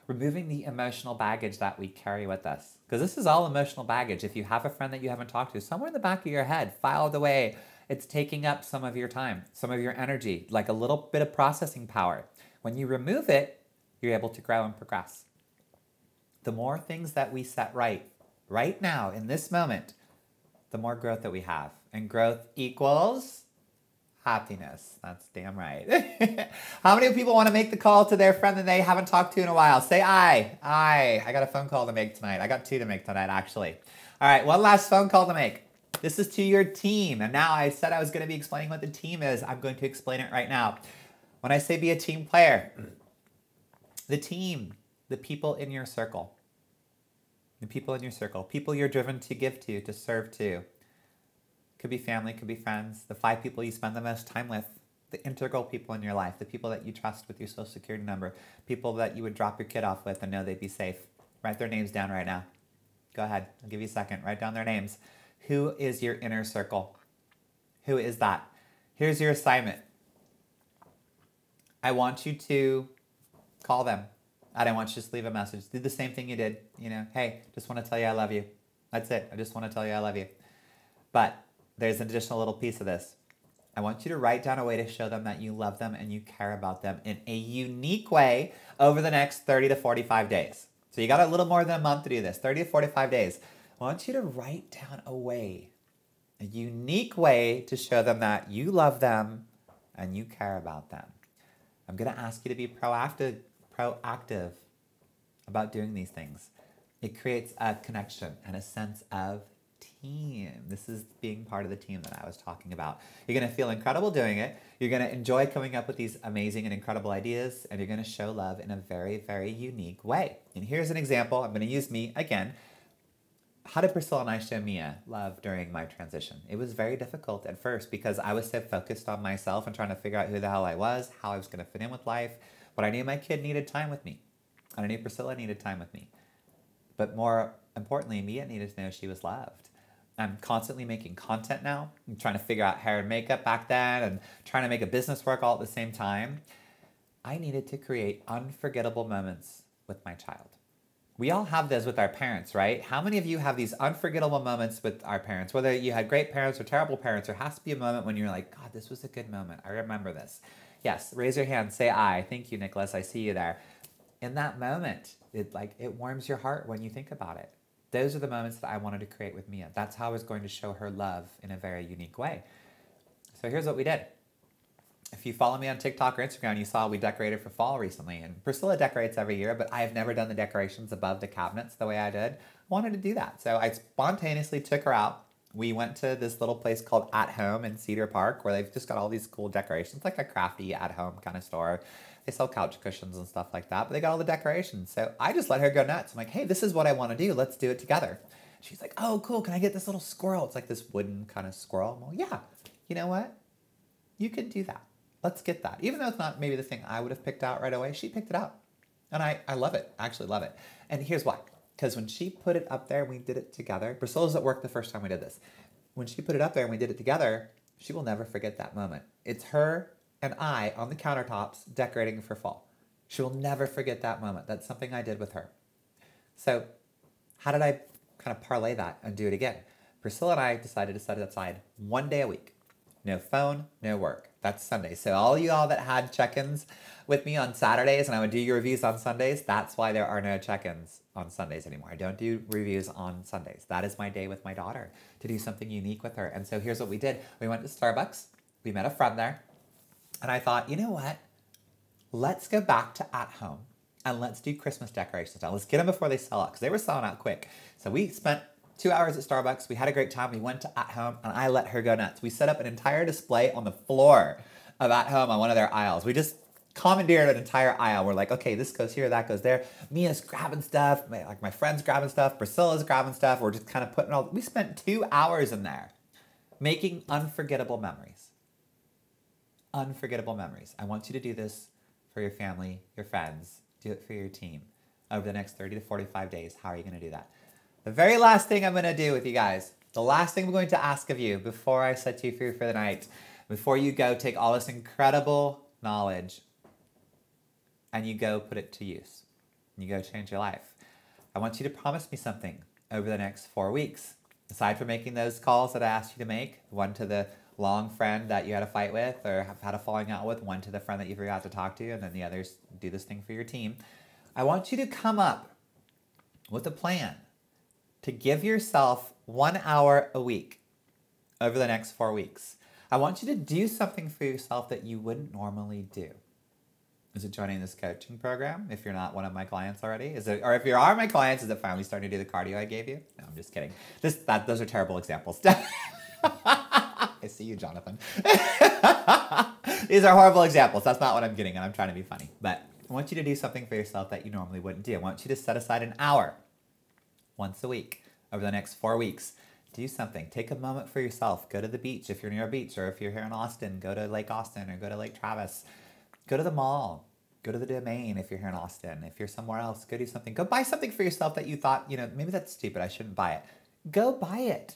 A: Removing the emotional baggage that we carry with us. Because this is all emotional baggage. If you have a friend that you haven't talked to, somewhere in the back of your head, filed away, it's taking up some of your time, some of your energy, like a little bit of processing power. When you remove it, you're able to grow and progress. The more things that we set right now, in this moment, the more growth that we have. And growth equals happiness. That's damn right. How many people want to make the call to their friend that they haven't talked to in a while? Say aye. Aye. I got a phone call to make tonight. I got 2 to make tonight, actually. All right, one last phone call to make. This is to your team. And now I said I was going to be explaining what the team is. I'm going to explain it right now. When I say be a team player, the team, the people in your circle, the people in your circle, people you're driven to give to serve to. Could be family, could be friends, the 5 people you spend the most time with, the integral people in your life, the people that you trust with your social security number, people that you would drop your kid off with and know they'd be safe. Write their names down right now. Go ahead, I'll give you a second. Write down their names. Who is your inner circle? Who is that? Here's your assignment. I want you to call them. I don't want you to just leave a message. Do the same thing you did. Hey, just want to tell you I love you. That's it. I just want to tell you I love you. But there's an additional little piece of this. I want you to write down a way to show them that you love them and you care about them in a unique way over the next 30 to 45 days. So you got a little more than a month to do this, 30 to 45 days. I want you to write down a unique way to show them that you love them and you care about them. I'm going to ask you to be proactive about doing these things. It creates a connection and a sense of team. This is being part of the team that I was talking about. You're going to feel incredible doing it. You're going to enjoy coming up with these amazing and incredible ideas, and you're going to show love in a very, very unique way. And here's an example. I'm going to use me again. How did Priscilla and I show Mia love during my transition? It was very difficult at first because I was so focused on myself and trying to figure out who the hell I was, how I was going to fit in with life. But I knew my kid needed time with me. And I knew Priscilla needed time with me. But more importantly, Mia needed to know she was loved. I'm constantly making content now. I'm trying to figure out hair and makeup back then and trying to make a business work all at the same time. I needed to create unforgettable moments with my child. We all have those with our parents, right? How many of you have these unforgettable moments with our parents? Whether you had great parents or terrible parents, there has to be a moment when you're like, God, this was a good moment. I remember this. Yes, raise your hand, say I. Thank you, Nicholas. I see you there. In that moment, it warms your heart when you think about it. Those are the moments that I wanted to create with Mia. That's how I was going to show her love in a very unique way. So here's what we did. If you follow me on TikTok or Instagram, you saw we decorated for fall recently. And Priscilla decorates every year, but I have never done the decorations above the cabinets the way I did. I wanted to do that. So I spontaneously took her out. We went to this little place called At Home in Cedar Park where they've just got all these cool decorations, like a crafty at-home kind of store. They sell couch cushions and stuff like that, but they got all the decorations. So I just let her go nuts. I'm like, hey, this is what I want to do. Let's do it together. She's like, oh, cool. Can I get this little squirrel? It's like this wooden kind of squirrel. I'm like, yeah, you know what? You could do that. Let's get that. Even though it's not maybe the thing I would have picked out right away, she picked it out. And I love it. I actually love it. And here's why. Because when she put it up there and we did it together, Priscilla was at work the first time we did this. When she put it up there and we did it together, she will never forget that moment. It's her and I on the countertops decorating for fall. She will never forget that moment. That's something I did with her. So how did I kind of parlay that and do it again? Priscilla and I decided to set it aside 1 day a week. No phone, no work. That's Sunday. So all you all that had check-ins with me on Saturdays and I would do your reviews on Sundays, that's why there are no check-ins on Sundays anymore. I don't do reviews on Sundays. That is my day with my daughter to do something unique with her. And so here's what we did. We went to Starbucks. We met a friend there. And I thought, you know what? Let's go back to At Home and let's do Christmas decorations now. Let's get them before they sell out because they were selling out quick. So we spent 2 hours at Starbucks. We had a great time. We went to At Home and I let her go nuts. We set up an entire display on the floor of At Home on one of their aisles. We just commandeered an entire aisle. We're like, okay, this goes here, that goes there. Mia's grabbing stuff. My friend's grabbing stuff. Priscilla's grabbing stuff. We're just kind of putting all... We spent 2 hours in there making unforgettable memories. Unforgettable memories. I want you to do this for your family, your friends. Do it for your team. Over the next 30 to 45 days, how are you going to do that? The very last thing I'm going to do with you guys, the last thing I'm going to ask of you before I set you free for the night, before you go take all this incredible knowledge and you go put it to use, and you go change your life, I want you to promise me something over the next 4 weeks. Aside from making those calls that I asked you to make, one to the long friend that you had a fight with or have had a falling out with, one to the friend that you forgot to talk to, and then the others do this thing for your team. I want you to come up with a plan to give yourself 1 hour a week over the next 4 weeks. I want you to do something for yourself that you wouldn't normally do. Is it joining this coaching program if you're not one of my clients already? Is it, or if you are my clients, is it finally starting to do the cardio I gave you? No, I'm just kidding. Those are terrible examples. I see you, Jonathan. These are horrible examples. That's not what I'm getting at. I'm trying to be funny. But I want you to do something for yourself that you normally wouldn't do. I want you to set aside an hour once a week over the next 4 weeks. Do something. Take a moment for yourself. Go to the beach if you're near a beach, or if you're here in Austin, go to Lake Austin or go to Lake Travis. Go to the mall. Go to the Domain if you're here in Austin. If you're somewhere else, go do something. Go buy something for yourself that you thought, maybe that's stupid. I shouldn't buy it. Go buy it.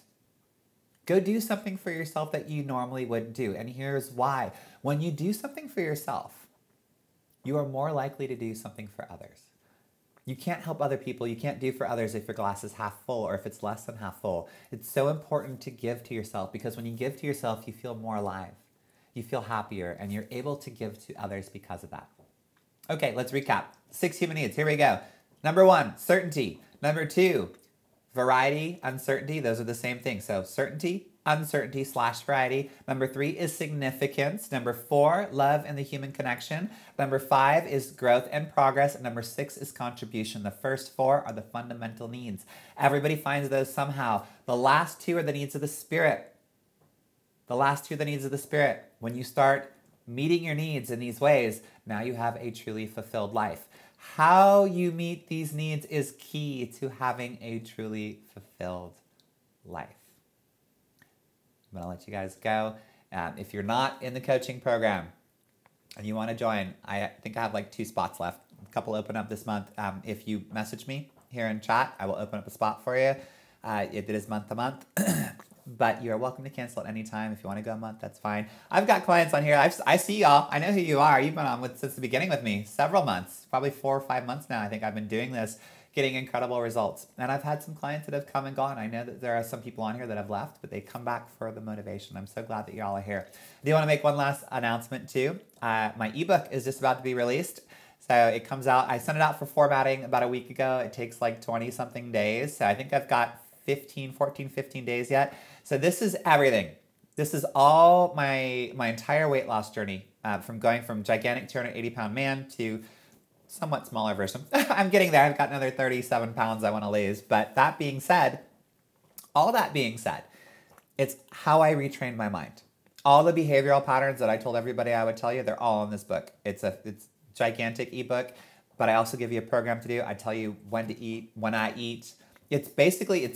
A: Go do something for yourself that you normally wouldn't do. And here's why. When you do something for yourself, you are more likely to do something for others. You can't help other people. You can't do for others if your glass is half full or if it's less than half full. It's so important to give to yourself, because when you give to yourself, you feel more alive. You feel happier, and you're able to give to others because of that. Okay, let's recap. 6 human needs. Here we go. Number 1, certainty. Number 2, variety, uncertainty. Those are the same thing. So certainty, uncertainty / variety. Number 3 is significance. Number 4, love and the human connection. Number 5 is growth and progress. And number 6 is contribution. The first 4 are the fundamental needs. Everybody finds those somehow. The last 2 are the needs of the spirit. The last 2 are the needs of the spirit. When you start meeting your needs in these ways, now you have a truly fulfilled life. How you meet these needs is key to having a truly fulfilled life. I'm going to let you guys go. If you're not in the coaching program and you want to join, I think I have like 2 spots left. A couple open up this month. If you message me here in chat, I will open up a spot for you. It is month to month. But you're welcome to cancel at any time. If you want to go a month, that's fine. I've got clients on here. I see y'all. I know who you are. You've been on since the beginning with me. Several months. Probably 4 or 5 months now. I think I've been doing this, getting incredible results. And I've had some clients that have come and gone. I know that there are some people on here that have left, but they come back for the motivation. I'm so glad that y'all are here. I do want to make one last announcement too. My ebook is just about to be released. So it comes out. I sent it out for formatting about a week ago. It takes like 20-something days. So I think I've got 15 days yet. So this is everything. This is all my entire weight loss journey, from going from gigantic 280-pound man to somewhat smaller version. I'm getting there. I've got another 37 pounds I want to lose. But that being said, all that being said, it's how I retrained my mind. All the behavioral patterns that I told everybody I would tell you, they're all in this book. It's gigantic ebook, but I also give you a program to do. I tell you when to eat, when I eat. It's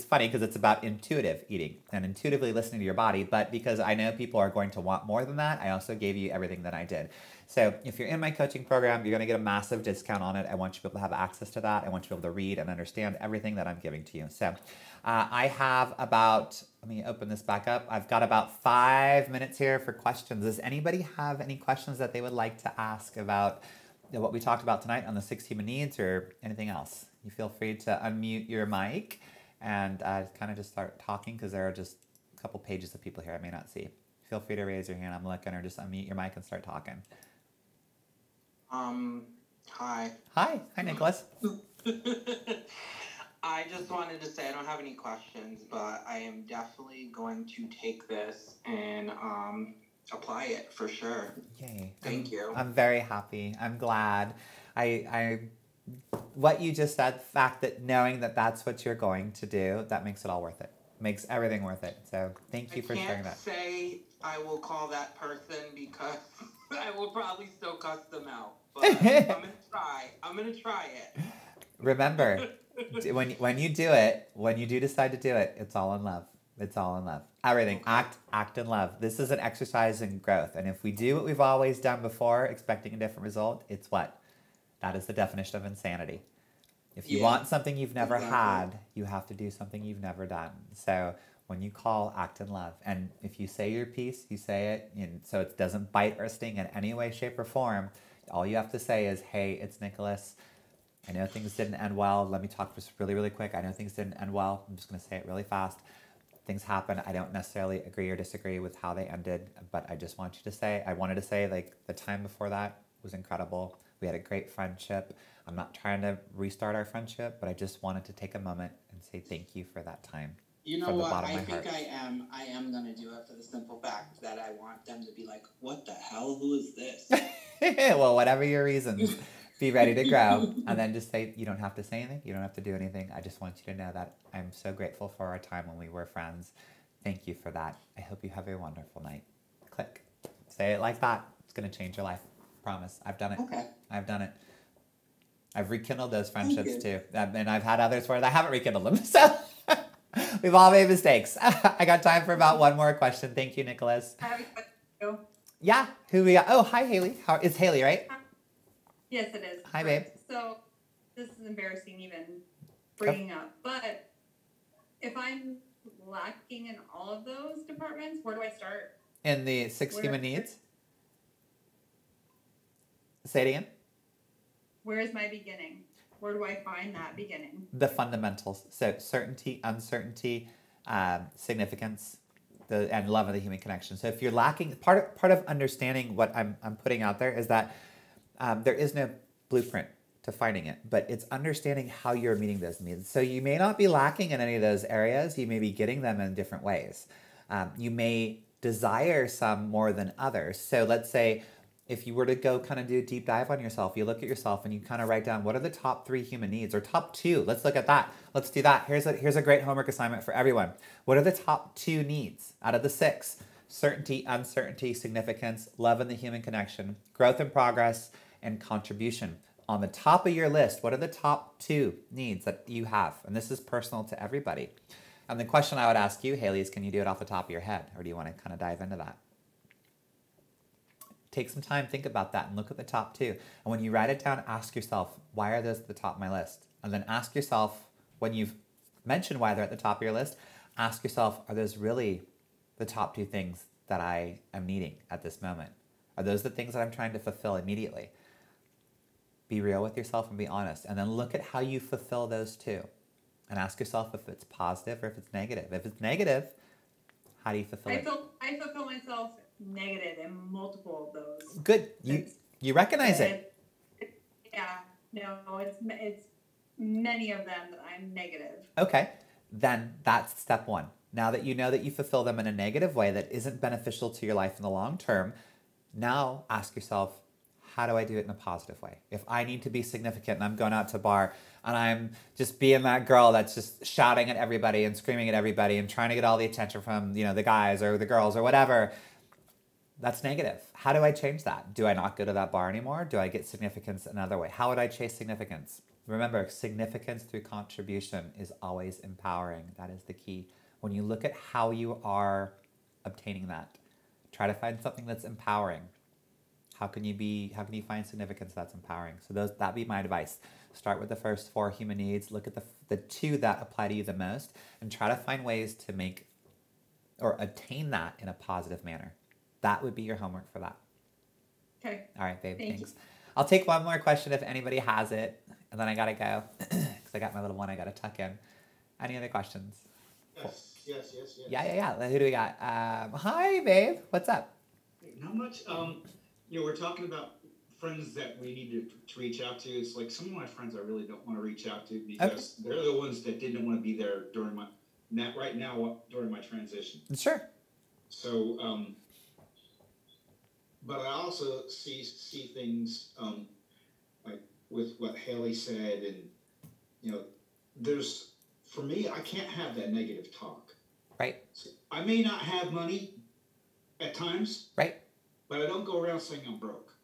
A: funny because it's about intuitive eating and intuitively listening to your body, but because I know people are going to want more than that, I also gave you everything that I did. So if you're in my coaching program, you're going to get a massive discount on it. I want you to be able to have access to that. I want you to be able to read and understand everything that I'm giving to you. So I have about, let me open this back up. I've got about 5 minutes here for questions. Does anybody have any questions that they would like to ask about what we talked about tonight on the 6 human needs or anything else? You feel free to unmute your mic and kind of just start talking, because there are just a couple pages of people here I may not see. Feel free to raise your hand. I'm looking, or just unmute your mic and start talking.
B: Hi.
A: Hi, Nicholas.
B: I just wanted to say I don't have any questions, but I am definitely going to take this and apply it for sure.
A: Yay.
B: Thank you.
A: I'm very happy. I'm glad. What you just said, the fact that knowing that that's what you're going to do, that makes it all worth it. Makes everything worth it. So thank you for sharing that.
B: I can't say I will call that person because I will probably still cuss them out. But I'm going to try. I'm going to try it.
A: Remember, when you do it, when you do decide to do it, it's all in love. It's all in love. Everything. Okay. Act in love. This is an exercise in growth. And if we do what we've always done before, expecting a different result, it's what? That is the definition of insanity. If you want something you've never had, you have to do something you've never done. So when you call, act in love. And if you say your piece, you say it, and so it doesn't bite or sting in any way, shape, or form. All you have to say is, hey, it's Nicholas. I know things didn't end well. Let me talk just really, really quick. I know things didn't end well. I'm just going to say it really fast. things happen. I don't necessarily agree or disagree with how they ended, but I just want you to say, I wanted to say, like, the time before that was incredible. We had a great friendship. I'm not trying to restart our friendship, but I just wanted to take a moment and say thank you for that time.
B: You know what? I think I am going to do it for the simple fact that I want them to be like, what the hell? Who is this?
A: Well, whatever your reasons, be ready to grow. And then just say, you don't have to say anything. You don't have to do anything. I just want you to know that I'm so grateful for our time when we were friends. Thank you for that. I hope you have a wonderful night. Click. Say it like that. It's going to change your life. Promise. I've done it.
B: Okay.
A: I've done it. I've rekindled those friendships too. And I've had others where I haven't rekindled them. So we've all made mistakes. I got time for about one more question. Thank you, Nicholas.
C: I have a question too.
A: Yeah. Who we got? Oh, hi, Haley. It's Haley, right?
C: Yes, it is.
A: Hi, babe.
C: So this is embarrassing even bringing up, but if I'm lacking in all of those departments, where do I start?
A: In the 6 human needs? Say it again.
C: Where is my beginning? Where do I find that beginning?
A: The fundamentals. So certainty, uncertainty, significance, and love of the human connection. So if you're lacking, part of understanding what I'm putting out there is that there is no blueprint to finding it, but it's understanding how you're meeting those needs. So you may not be lacking in any of those areas. You may be getting them in different ways. You may desire some more than others. So let's say if you were to go kind of do a deep dive on yourself, you look at yourself and you kind of write down what are the top 3 human needs or top 2. Let's look at that. Let's do that. Here's a great homework assignment for everyone. What are the top 2 needs out of the 6? Certainty, uncertainty, significance, love and the human connection, growth and progress, and contribution. On the top of your list, what are the top 2 needs that you have? And this is personal to everybody. And the question I would ask you, Haley, is can you do it off the top of your head? Or do you want to kind of dive into that? Take some time, think about that, and look at the top 2. And when you write it down, ask yourself, why are those at the top of my list? And then ask yourself, when you've mentioned why they're at the top of your list, ask yourself, are those really the top 2 things that I am needing at this moment? Are those the things that I'm trying to fulfill immediately? Be real with yourself and be honest. And then look at how you fulfill those 2. And ask yourself if it's positive or if it's negative. If it's negative, how do you fulfill it?
C: I fulfill myself negative in multiple of those.
A: Good. You recognize it.
C: Yeah. No, it's many of them that I'm negative.
A: Okay. Then that's step 1. Now that you know that you fulfill them in a negative way that isn't beneficial to your life in the long term, now ask yourself, how do I do it in a positive way? If I need to be significant and I'm going out to a bar and I'm just being that girl that's just shouting at everybody and screaming at everybody and trying to get all the attention from, the guys or the girls or whatever, that's negative. How do I change that? Do I not go to that bar anymore? Do I get significance another way? How would I chase significance? Remember, significance through contribution is always empowering. That is the key. When you look at how you are obtaining that, try to find something that's empowering. How can you find significance that's empowering? So that'd be my advice. Start with the first 4 human needs. Look at the 2 that apply to you the most and try to find ways to make or attain that in a positive manner. That would be your homework for that.
C: Okay.
A: All right, babe.
C: Thank
A: Thanks. I'll take one more question if anybody has it, and then I gotta go because I got my little one I gotta tuck in. Any other questions?
D: Yes.
A: Yeah. Who do we got? Hi, babe. What's up?
D: Not much. We're talking about friends that we need to reach out to. It's like some of my friends I really don't want to reach out to because they're the ones that didn't want to be there during during my transition.
A: Sure.
D: So, but I also see things like with what Haley said, and for me, I can't have that negative talk.
A: Right.
D: So I may not have money at times.
A: Right.
D: But I don't go around saying I'm broke.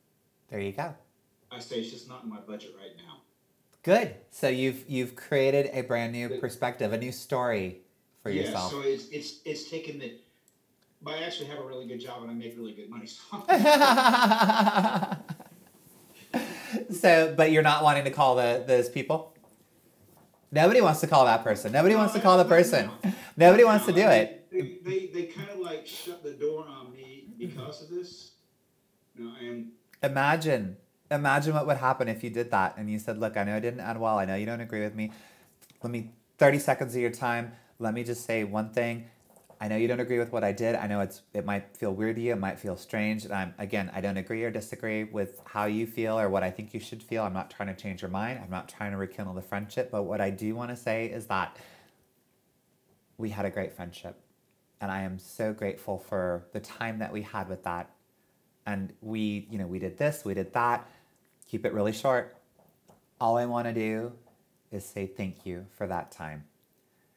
A: There you go.
D: I say it's just not in my budget right now.
A: Good. So you've created a brand new perspective, a new story for yourself.
D: Yeah. So it's taken the. But I actually have a really good job and I make really good money.
A: So, but you're not wanting to call those people? Nobody wants to call that person. Nobody wants to call the person. Nobody wants to do it.
D: They kind of like shut the door on me because of this. And
A: Imagine what would happen if you did that and you said, look, I know it didn't end well. I know you don't agree with me. Let me 30 seconds of your time. Let me just say one thing. I know you don't agree with what I did. I know it might feel weird to you. It might feel strange. And I don't agree or disagree with how you feel or what I think you should feel. I'm not trying to change your mind. I'm not trying to rekindle the friendship. But what I do want to say is that we had a great friendship. And I am so grateful for the time that we had with that. And we did this, we did that. Keep it really short. All I want to do is say thank you for that time.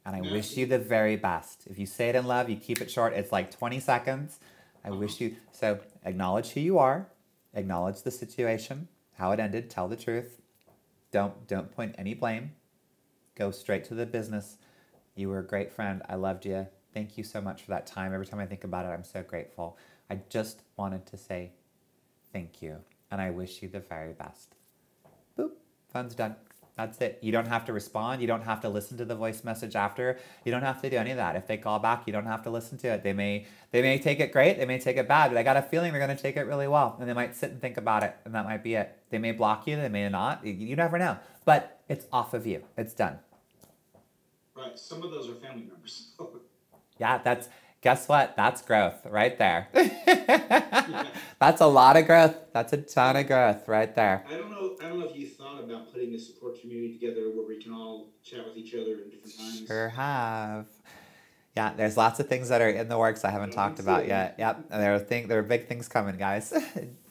A: And I wish you the very best. If you say it in love, you keep it short. It's like 20 seconds. I wish you... So acknowledge who you are. Acknowledge the situation, how it ended. Tell the truth. Don't point any blame. Go straight to the business. You were a great friend. I loved you. Thank you so much for that time. Every time I think about it, I'm so grateful. I just wanted to say thank you. And I wish you the very best. Boop. Fun's done. That's it. You don't have to respond. You don't have to listen to the voice message after. You don't have to do any of that. If they call back, you don't have to listen to it. They may take it great. They may take it bad. But I got a feeling they're going to take it really well. And they might sit and think about it. And that might be it. They may block you. They may not. You never know. But it's off of you. It's done.
D: Right. Some of those are family members.
A: Yeah, guess what? That's growth right there. That's a lot of growth. That's a ton of growth right there.
D: I don't know if you thought about putting a support community together where we can all chat with each other in different times.
A: Sure have. Yeah, there's lots of things that are in the works I haven't talked about yet. Yep, there are big things coming, guys.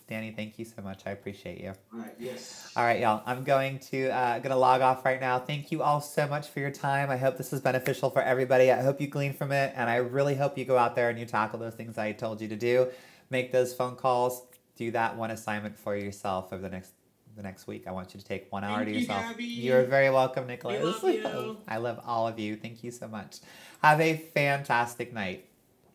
A: Danny, thank you so much. I appreciate you.
D: All right, yes.
A: All right, y'all. I'm going to log off right now. Thank you all so much for your time. I hope this was beneficial for everybody. I hope you glean from it, and I really hope you go out there and you tackle those things I told you to do. Make those phone calls. Do that one assignment for yourself over the next week. I want you to take 1 hour to yourself.
B: Gabby.
A: You're very welcome, Nicholas.
B: We love you.
A: I love all of you. Thank you so much. Have a fantastic night.